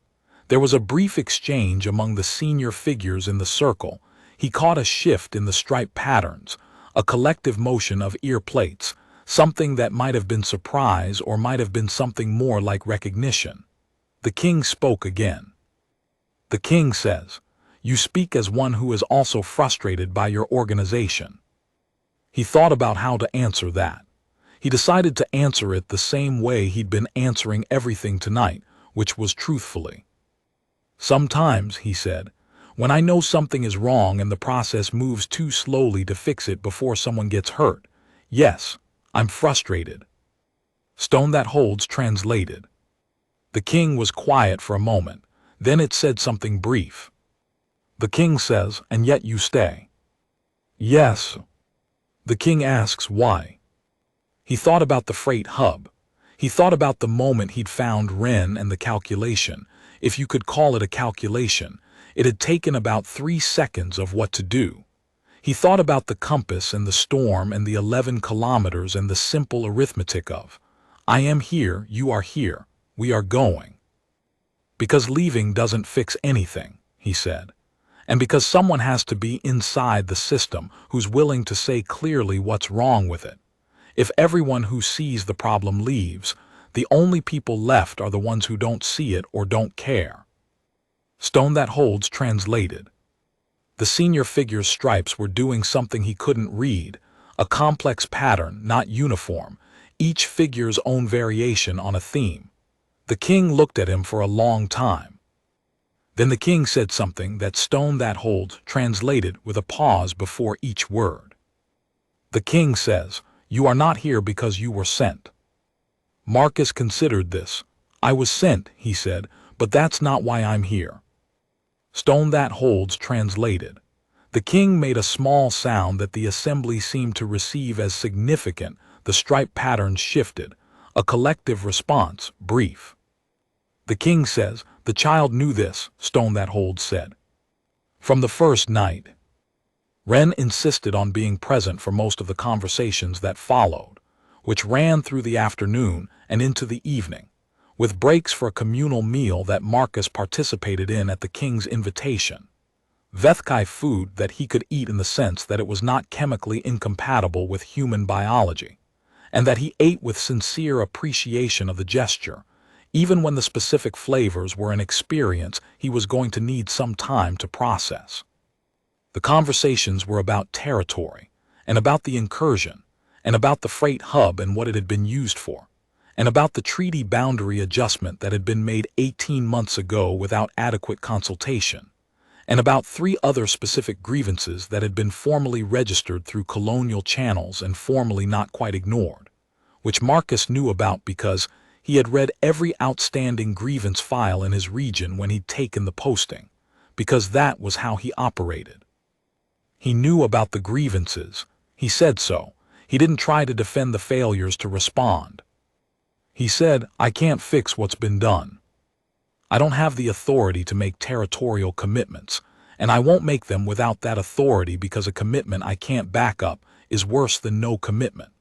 There was a brief exchange among the senior figures in the circle. He caught a shift in the stripe patterns, a collective motion of ear plates, something that might have been surprise or might have been something more like recognition. The king spoke again. The king says, "You speak as one who is also frustrated by your organization." He thought about how to answer that. He decided to answer it the same way he'd been answering everything tonight, which was truthfully. "Sometimes," he said, "when I know something is wrong and the process moves too slowly to fix it before someone gets hurt, yes, I'm frustrated." Stone that holds translated. The king was quiet for a moment, then it said something brief. The king says, "And yet you stay." "Yes." The king asks why. He thought about the freight hub. He thought about the moment he'd found Ren and the calculation, if you could call it a calculation. It had taken about 3 seconds of what to do. He thought about the compass and the storm and the 11 kilometers and the simple arithmetic of, "I am here, you are here, we are going." Because leaving doesn't fix anything, he said. And because someone has to be inside the system who's willing to say clearly what's wrong with it. If everyone who sees the problem leaves, the only people left are the ones who don't see it or don't care. Stone that holds translated. The senior figure's stripes were doing something he couldn't read, a complex pattern, not uniform, each figure's own variation on a theme. The king looked at him for a long time. Then the king said something that Stone that holds translated with a pause before each word. The king says, "You are not here because you were sent." Marcus considered this. "I was sent," he said, "but that's not why I'm here." Stone that holds translated. The king made a small sound that the assembly seemed to receive as significant. The stripe patterns shifted. A collective response, brief. The king says, "The child knew this," Stone that holds said. "From the first night." Ren insisted on being present for most of the conversations that followed, which ran through the afternoon and into the evening. with breaks for a communal meal that Marcus participated in at the king's invitation. Vethkai food that he could eat in the sense that it was not chemically incompatible with human biology, and that he ate with sincere appreciation of the gesture, even when the specific flavors were an experience he was going to need some time to process. The conversations were about territory, and about the incursion, and about the freight hub and what it had been used for, and about the treaty boundary adjustment that had been made 18 months ago without adequate consultation, and about 3 other specific grievances that had been formally registered through colonial channels and formally not quite ignored, which Marcus knew about because he had read every outstanding grievance file in his region when he'd taken the posting, because that was how he operated. He knew about the grievances. He said so. He didn't try to defend the failures to respond. He said, "I can't fix what's been done. I don't have the authority to make territorial commitments, and I won't make them without that authority because a commitment I can't back up is worse than no commitment.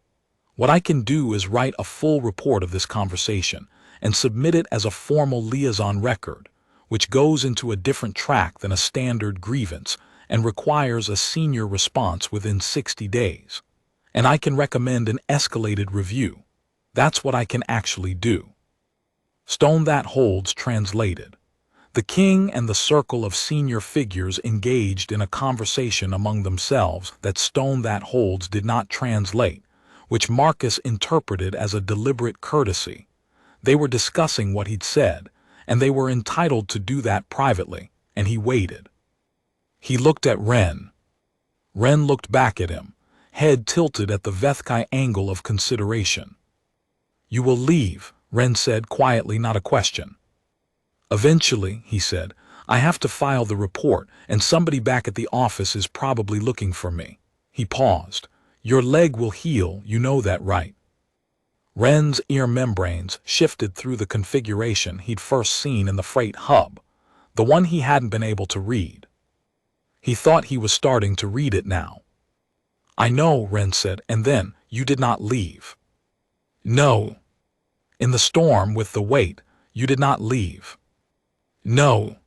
What I can do is write a full report of this conversation and submit it as a formal liaison record, which goes into a different track than a standard grievance and requires a senior response within 60 days. And I can recommend an escalated review. That's what I can actually do." Stone That Holds translated. The king and the circle of senior figures engaged in a conversation among themselves that Stone That Holds did not translate, which Marcus interpreted as a deliberate courtesy. They were discussing what he'd said, and they were entitled to do that privately, and he waited. He looked at Ren. Ren looked back at him, head tilted at the Vethkai angle of consideration. "You will leave," Ren said quietly, not a question. "Eventually," he said, "I have to file the report, and somebody back at the office is probably looking for me." He paused. "Your leg will heal, you know that, right?" Ren's ear membranes shifted through the configuration he'd first seen in the freight hub, the one he hadn't been able to read. He thought he was starting to read it now. "I know," Ren said, "and then, you did not leave." "No." "In the storm with the weight, you did not leave." "No."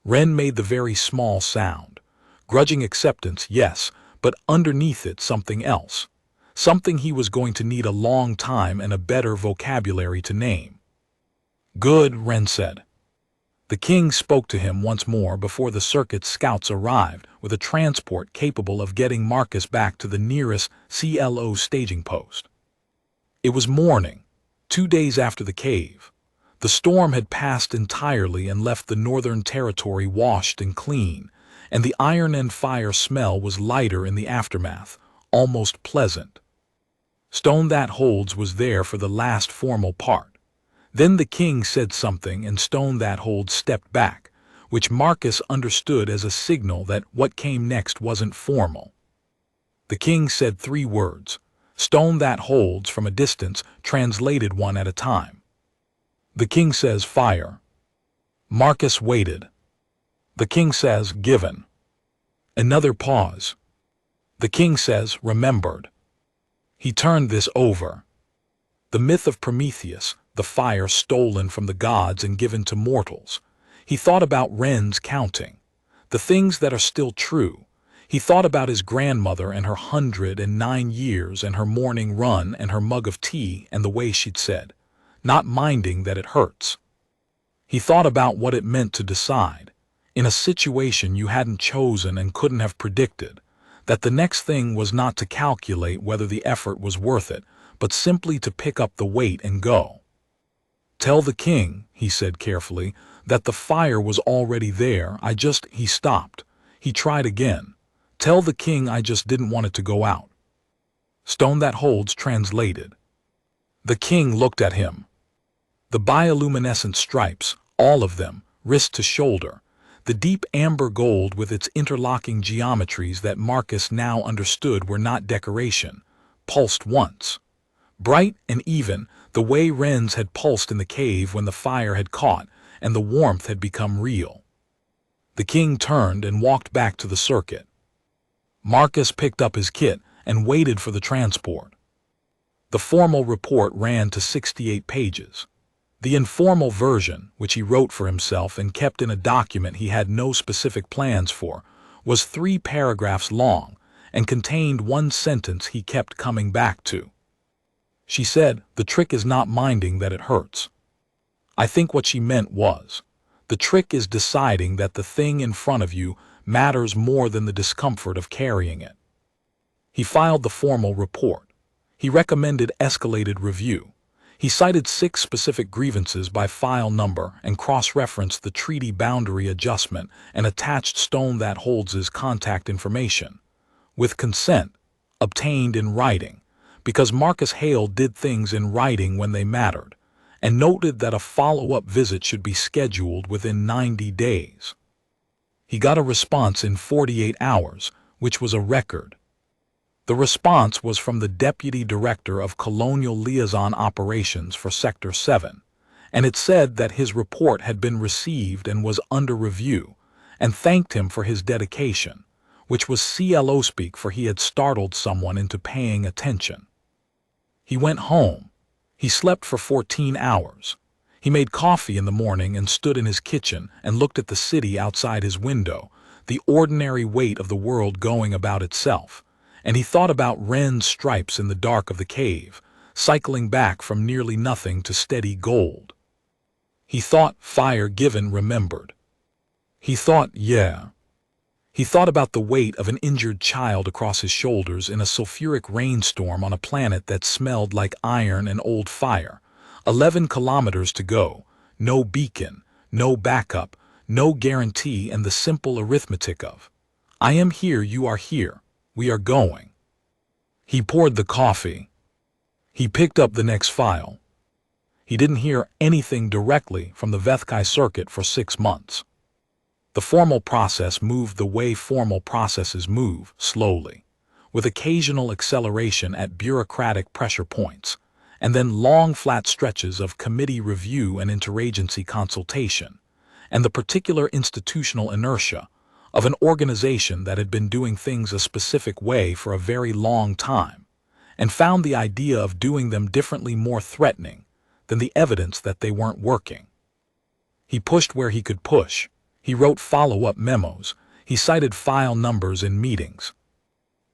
Ren made the very small sound. Grudging acceptance, yes, but underneath it something else. Something he was going to need a long time and a better vocabulary to name. "Good," Ren said. The king spoke to him once more before the circuit scouts arrived with a transport capable of getting Marcus back to the nearest CLO staging post. It was morning, 2 days after the cave. The storm had passed entirely and left the northern territory washed and clean, and the iron and fire smell was lighter in the aftermath, almost pleasant. Stone That Holds was there for the last formal part. Then the king said something and Stone That Holds stepped back, which Marcus understood as a signal that what came next wasn't formal. The king said 3 words. Stone That Holds from a distance translated one at a time. The king says, "Fire." Marcus waited. The king says, "Given." Another pause. The king says, "Remembered." He turned this over. The myth of Prometheus, the fire stolen from the gods and given to mortals. He thought about Ren's counting, the things that are still true. He thought about his grandmother and her 109 years and her morning run and her mug of tea and the way she'd said, "Not minding that it hurts." He thought about what it meant to decide, in a situation you hadn't chosen and couldn't have predicted, that the next thing was not to calculate whether the effort was worth it, but simply to pick up the weight and go. "Tell the king," he said carefully, "that the fire was already there, he stopped. He tried again. "Tell the king I just didn't want it to go out." Stone That Holds translated. The king looked at him. The bioluminescent stripes, all of them, wrist to shoulder, the deep amber gold with its interlocking geometries that Marcus now understood were not decoration, pulsed once. Bright and even, the way Ren's had pulsed in the cave when the fire had caught and the warmth had become real. The king turned and walked back to the circuit. Marcus picked up his kit and waited for the transport. The formal report ran to 68 pages. The informal version, which he wrote for himself and kept in a document he had no specific plans for, was 3 paragraphs long and contained one sentence he kept coming back to. She said, "The trick is not minding that it hurts." I think what she meant was, the trick is deciding that the thing in front of you matters more than the discomfort of carrying it. He filed the formal report. He recommended escalated review. He cited 6 specific grievances by file number and cross-referenced the treaty boundary adjustment and attached Stone that Holds' contact information, with consent, obtained in writing, because Marcus Hale did things in writing when they mattered, and noted that a follow-up visit should be scheduled within 90 days. He got a response in 48 hours, which was a record. The response was from the Deputy Director of Colonial Liaison Operations for Sector 7, and it said that his report had been received and was under review, and thanked him for his dedication, which was CLO speak for he had startled someone into paying attention. He went home. He slept for 14 hours. He made coffee in the morning and stood in his kitchen and looked at the city outside his window, the ordinary weight of the world going about itself, and he thought about Wren's stripes in the dark of the cave, cycling back from nearly nothing to steady gold. He thought Fire Given remembered. He thought, yeah. He thought about the weight of an injured child across his shoulders in a sulfuric rainstorm on a planet that smelled like iron and old fire. 11 kilometers to go, no beacon, no backup, no guarantee, and the simple arithmetic of, I am here, you are here, we are going. He poured the coffee. He picked up the next file. He didn't hear anything directly from the Vethkai circuit for 6 months. The formal process moved the way formal processes move, slowly, with occasional acceleration at bureaucratic pressure points, and then long flat stretches of committee review and interagency consultation, and the particular institutional inertia of an organization that had been doing things a specific way for a very long time, and found the idea of doing them differently more threatening than the evidence that they weren't working. He pushed where he could push. He wrote follow-up memos. He cited file numbers in meetings.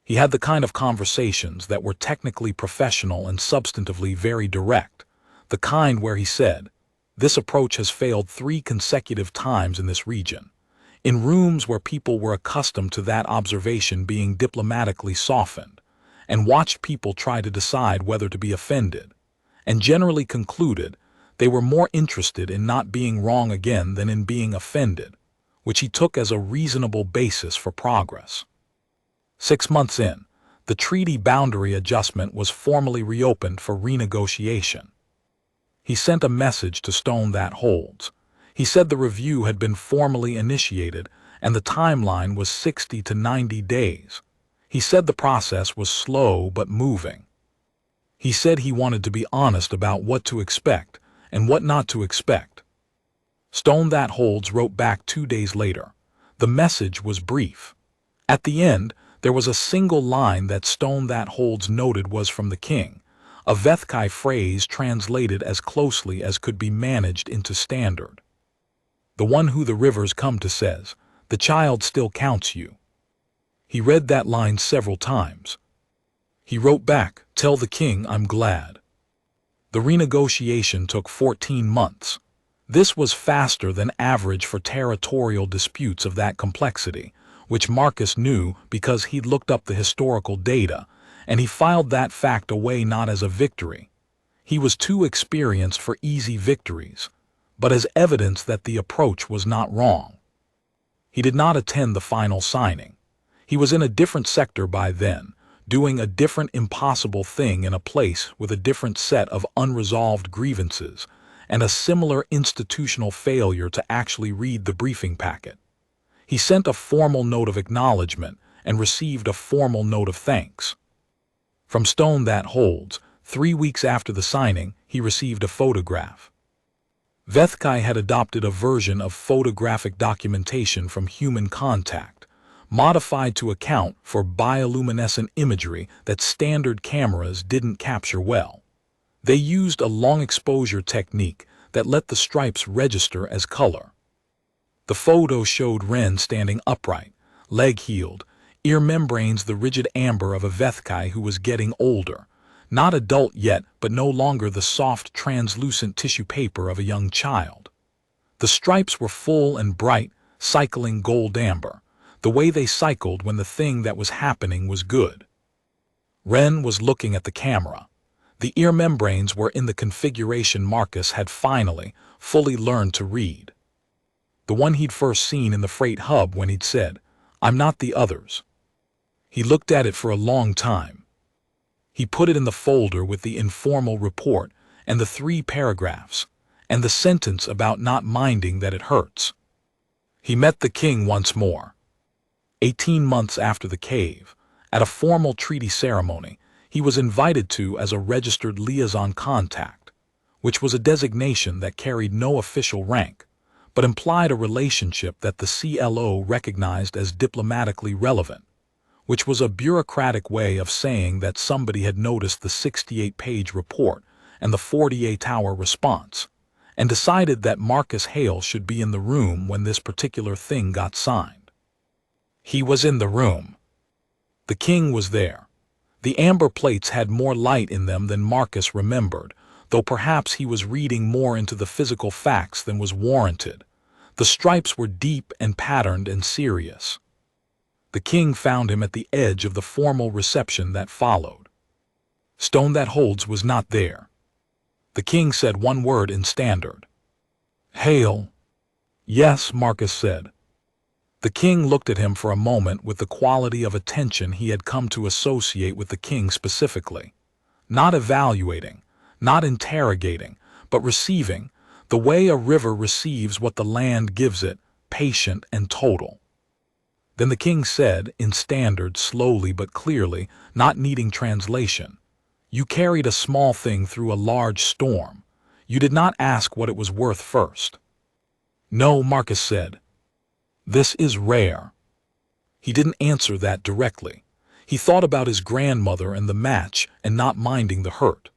He had the kind of conversations that were technically professional and substantively very direct, the kind where he said, "This approach has failed 3 consecutive times in this region," in rooms where people were accustomed to that observation being diplomatically softened, and watched people try to decide whether to be offended, and generally concluded they were more interested in not being wrong again than in being offended, which he took as a reasonable basis for progress. 6 months in, the treaty boundary adjustment was formally reopened for renegotiation. He sent a message to Stone that Holds. He said the review had been formally initiated and the timeline was 60 to 90 days. He said the process was slow but moving. He said he wanted to be honest about what to expect and what not to expect. Stone that Holds wrote back 2 days later. The message was brief. At the end, there was a single line that Stone that Holds noted was from the king, a Vethkai phrase translated as closely as could be managed into standard. The one who the rivers come to says, "The child still counts you." He read that line several times. He wrote back, "Tell the king I'm glad." The renegotiation took 14 months. This was faster than average for territorial disputes of that complexity, which Marcus knew because he'd looked up the historical data, and he filed that fact away not as a victory. He was too experienced for easy victories, but as evidence that the approach was not wrong. He did not attend the final signing. He was in a different sector by then, doing a different impossible thing in a place with a different set of unresolved grievances and a similar institutional failure to actually read the briefing packet. He sent a formal note of acknowledgement and received a formal note of thanks. From Stone that Holds, 3 weeks after the signing, he received a photograph. Vethkai had adopted a version of photographic documentation from human contact, modified to account for bioluminescent imagery that standard cameras didn't capture well. They used a long exposure technique that let the stripes register as color. The photo showed Ren standing upright, leg heeled, ear membranes the rigid amber of a Vethkai who was getting older, not adult yet but no longer the soft translucent tissue paper of a young child. The stripes were full and bright, cycling gold amber, the way they cycled when the thing that was happening was good. Ren was looking at the camera. The ear membranes were in the configuration Marcus had finally, fully learned to read. The one he'd first seen in the freight hub when he'd said, "I'm not the others." He looked at it for a long time. He put it in the folder with the informal report and the 3 paragraphs, and the sentence about not minding that it hurts. He met the king once more. 18 months after the cave, at a formal treaty ceremony, he was invited to as a registered liaison contact, which was a designation that carried no official rank, but implied a relationship that the CLO recognized as diplomatically relevant, which was a bureaucratic way of saying that somebody had noticed the 68-page report and the 48-hour response, and decided that Marcus Hale should be in the room when this particular thing got signed. He was in the room. The king was there. The amber plates had more light in them than Marcus remembered, though perhaps he was reading more into the physical facts than was warranted. The stripes were deep and patterned and serious. The king found him at the edge of the formal reception that followed. Stone that holds was not there. The king said one word in standard. "Hale." "Yes," Marcus said. The king looked at him for a moment with the quality of attention he had come to associate with the king specifically. Not evaluating, not interrogating, but receiving, the way a river receives what the land gives it, patient and total. Then the king said, in standard, slowly but clearly, not needing translation, "You carried a small thing through a large storm. You did not ask what it was worth first." "No," Marcus said. "This is rare." He didn't answer that directly. He thought about his grandmother and the match and not minding the hurt.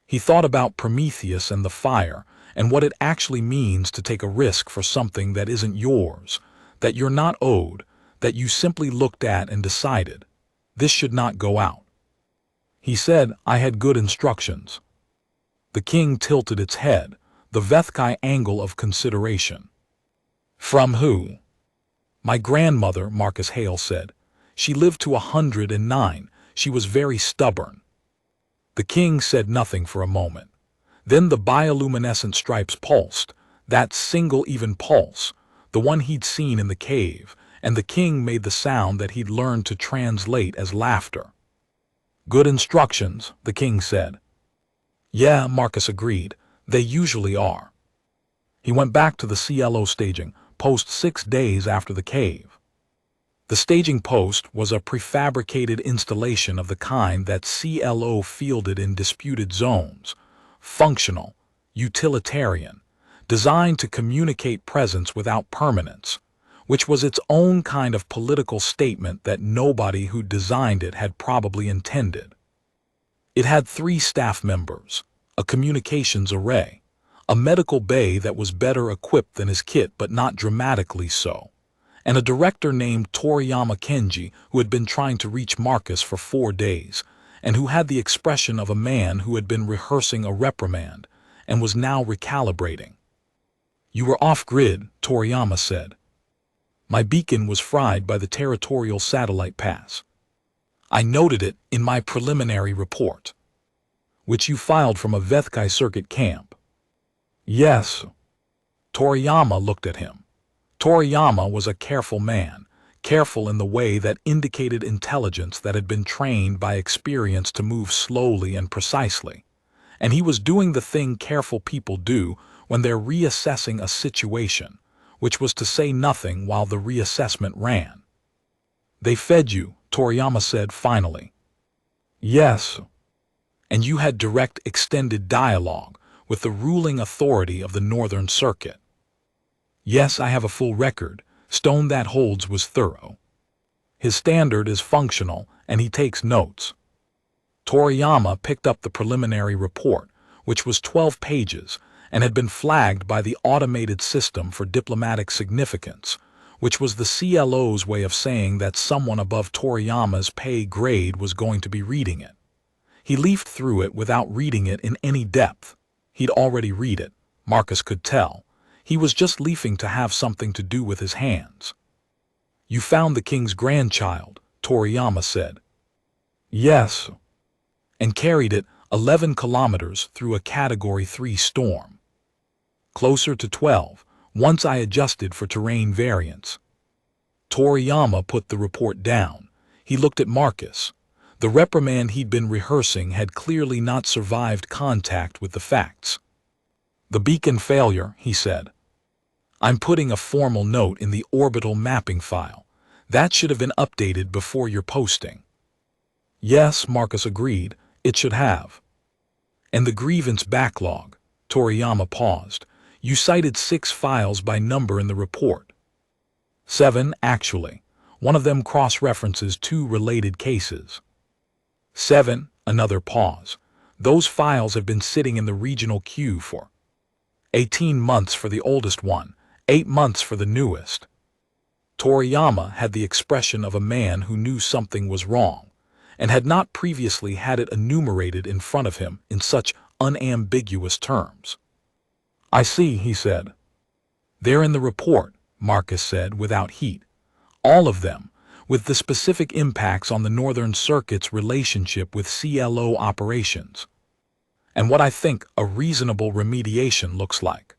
He thought about Prometheus and the fire and what it actually means to take a risk for something that isn't yours, that you're not owed, that you simply looked at and decided, this should not go out. He said, "I had good instructions." The king tilted its head, the Vethkai angle of consideration. "From who?" "My grandmother," Marcus Hale said. "She lived to 109. She was very stubborn." The king said nothing for a moment. Then the bioluminescent stripes pulsed, that single even pulse, the one he'd seen in the cave, and the king made the sound that he'd learned to translate as laughter. "Good instructions," the king said. "Yeah," Marcus agreed. "They usually are." He went back to the CLO staging post 6 days after the cave. The staging post was a prefabricated installation of the kind that CLO fielded in disputed zones, functional, utilitarian, designed to communicate presence without permanence, which was its own kind of political statement that nobody who designed it had probably intended. It had 3 staff members, a communications array, a medical bay that was better equipped than his kit but not dramatically so, and a director named Toriyama Kenji who had been trying to reach Marcus for 4 days, and who had the expression of a man who had been rehearsing a reprimand and was now recalibrating. "You were off-grid," Toriyama said. "My beacon was fried by the territorial satellite pass. I noted it in my preliminary report." "Which you filed from a Vethkai circuit camp." "Yes." Toriyama looked at him. Toriyama was a careful man, careful in the way that indicated intelligence that had been trained by experience to move slowly and precisely, and he was doing the thing careful people do when they're reassessing a situation, which was to say nothing while the reassessment ran. "They fed you," Toriyama said finally. "Yes." "And you had direct extended dialogue with the ruling authority of the Northern Circuit." "Yes, I have a full record. Stone that holds was thorough. His standard is functional, and he takes notes." Toriyama picked up the preliminary report, which was 12 pages, and had been flagged by the automated system for diplomatic significance, which was the CLO's way of saying that someone above Toriyama's pay grade was going to be reading it. He leafed through it without reading it in any depth. He'd already read it, Marcus could tell. He was just leafing to have something to do with his hands. "You found the king's grandchild," Toriyama said. "Yes." "And carried it 11 kilometers through a Category 3 storm. Closer to 12, once I adjusted for terrain variance." Toriyama put the report down. He looked at Marcus. The reprimand he'd been rehearsing had clearly not survived contact with the facts. "The beacon failure," he said. "I'm putting a formal note in the orbital mapping file. That should have been updated before your posting." "Yes," Marcus agreed, "it should have." "And the grievance backlog," Toriyama paused. "You cited 6 files by number in the report." 7, actually. One of them cross-references 2 related cases." 7, another pause. "Those files have been sitting in the regional queue for 18 months for the oldest one, 8 months for the newest." Toriyama had the expression of a man who knew something was wrong, and had not previously had it enumerated in front of him in such unambiguous terms. "I see," he said. "They're in the report," Marcus said without heat. "All of them, with the specific impacts on the Northern Circuit's relationship with CLO operations. And what I think a reasonable remediation looks like."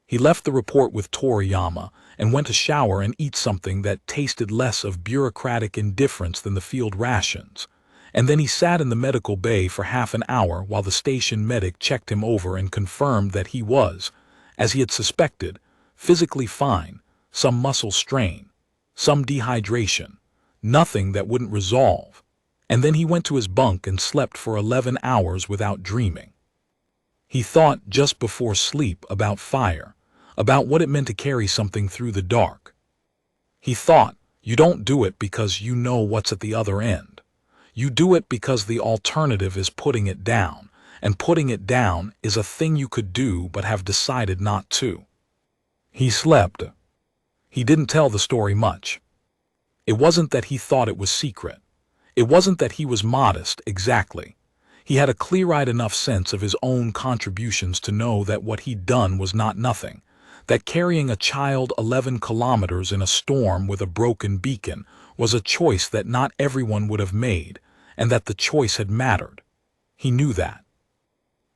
He left the report with Toriyama and went to shower and eat something that tasted less of bureaucratic indifference than the field rations, and then he sat in the medical bay for half an hour while the station medic checked him over and confirmed that he was, as he had suspected, physically fine, some muscle strain, some dehydration, nothing that wouldn't resolve, and then he went to his bunk and slept for 11 hours without dreaming. He thought just before sleep about fire, about what it meant to carry something through the dark. He thought, you don't do it because you know what's at the other end. You do it because the alternative is putting it down, and putting it down is a thing you could do but have decided not to. He slept. He didn't tell the story much. It wasn't that he thought it was secret. It wasn't that he was modest, exactly. He had a clear-eyed enough sense of his own contributions to know that what he'd done was not nothing, that carrying a child 11 kilometers in a storm with a broken beacon was a choice that not everyone would have made, and that the choice had mattered. He knew that.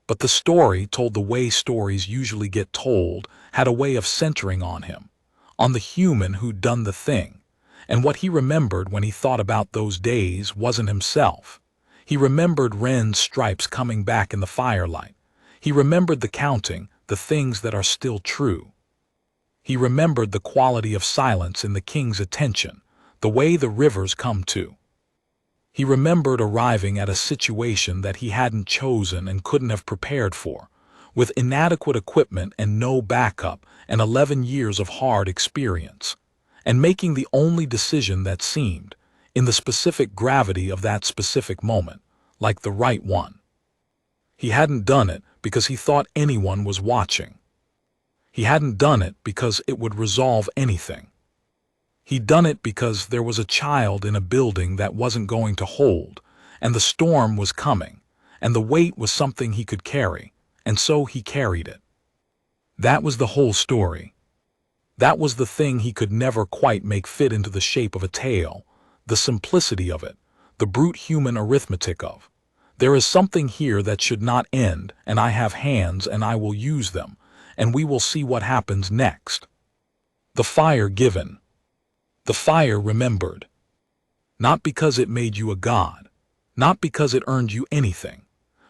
But the story, told the way stories usually get told, had a way of centering on him, on the human who'd done the thing, and what he remembered when he thought about those days wasn't himself. He remembered Ren's stripes coming back in the firelight. He remembered the counting, the things that are still true. He remembered the quality of silence in the king's attention, the way the rivers come to. He remembered arriving at a situation that he hadn't chosen and couldn't have prepared for, with inadequate equipment and no backup and 11 years of hard experience, and making the only decision that seemed, in the specific gravity of that specific moment, like the right one. He hadn't done it because he thought anyone was watching. He hadn't done it because it would resolve anything. He'd done it because there was a child in a building that wasn't going to hold, and the storm was coming, and the weight was something he could carry, and so he carried it. That was the whole story. That was the thing he could never quite make fit into the shape of a tale, the simplicity of it, the brute human arithmetic of, there is something here that should not end, and I have hands and I will use them, and we will see what happens next. The fire given. The fire remembered. Not because it made you a god, not because it earned you anything,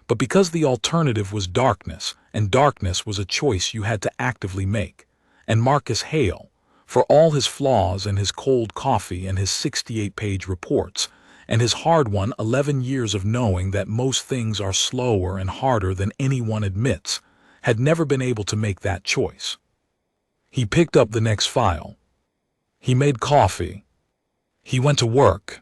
but because the alternative was darkness, and darkness was a choice you had to actively make. And Marcus Hale, for all his flaws and his cold coffee and his 68-page reports, and his hard-won 11 years of knowing that most things are slower and harder than anyone admits, had never been able to make that choice. He picked up the next file. He made coffee. He went to work.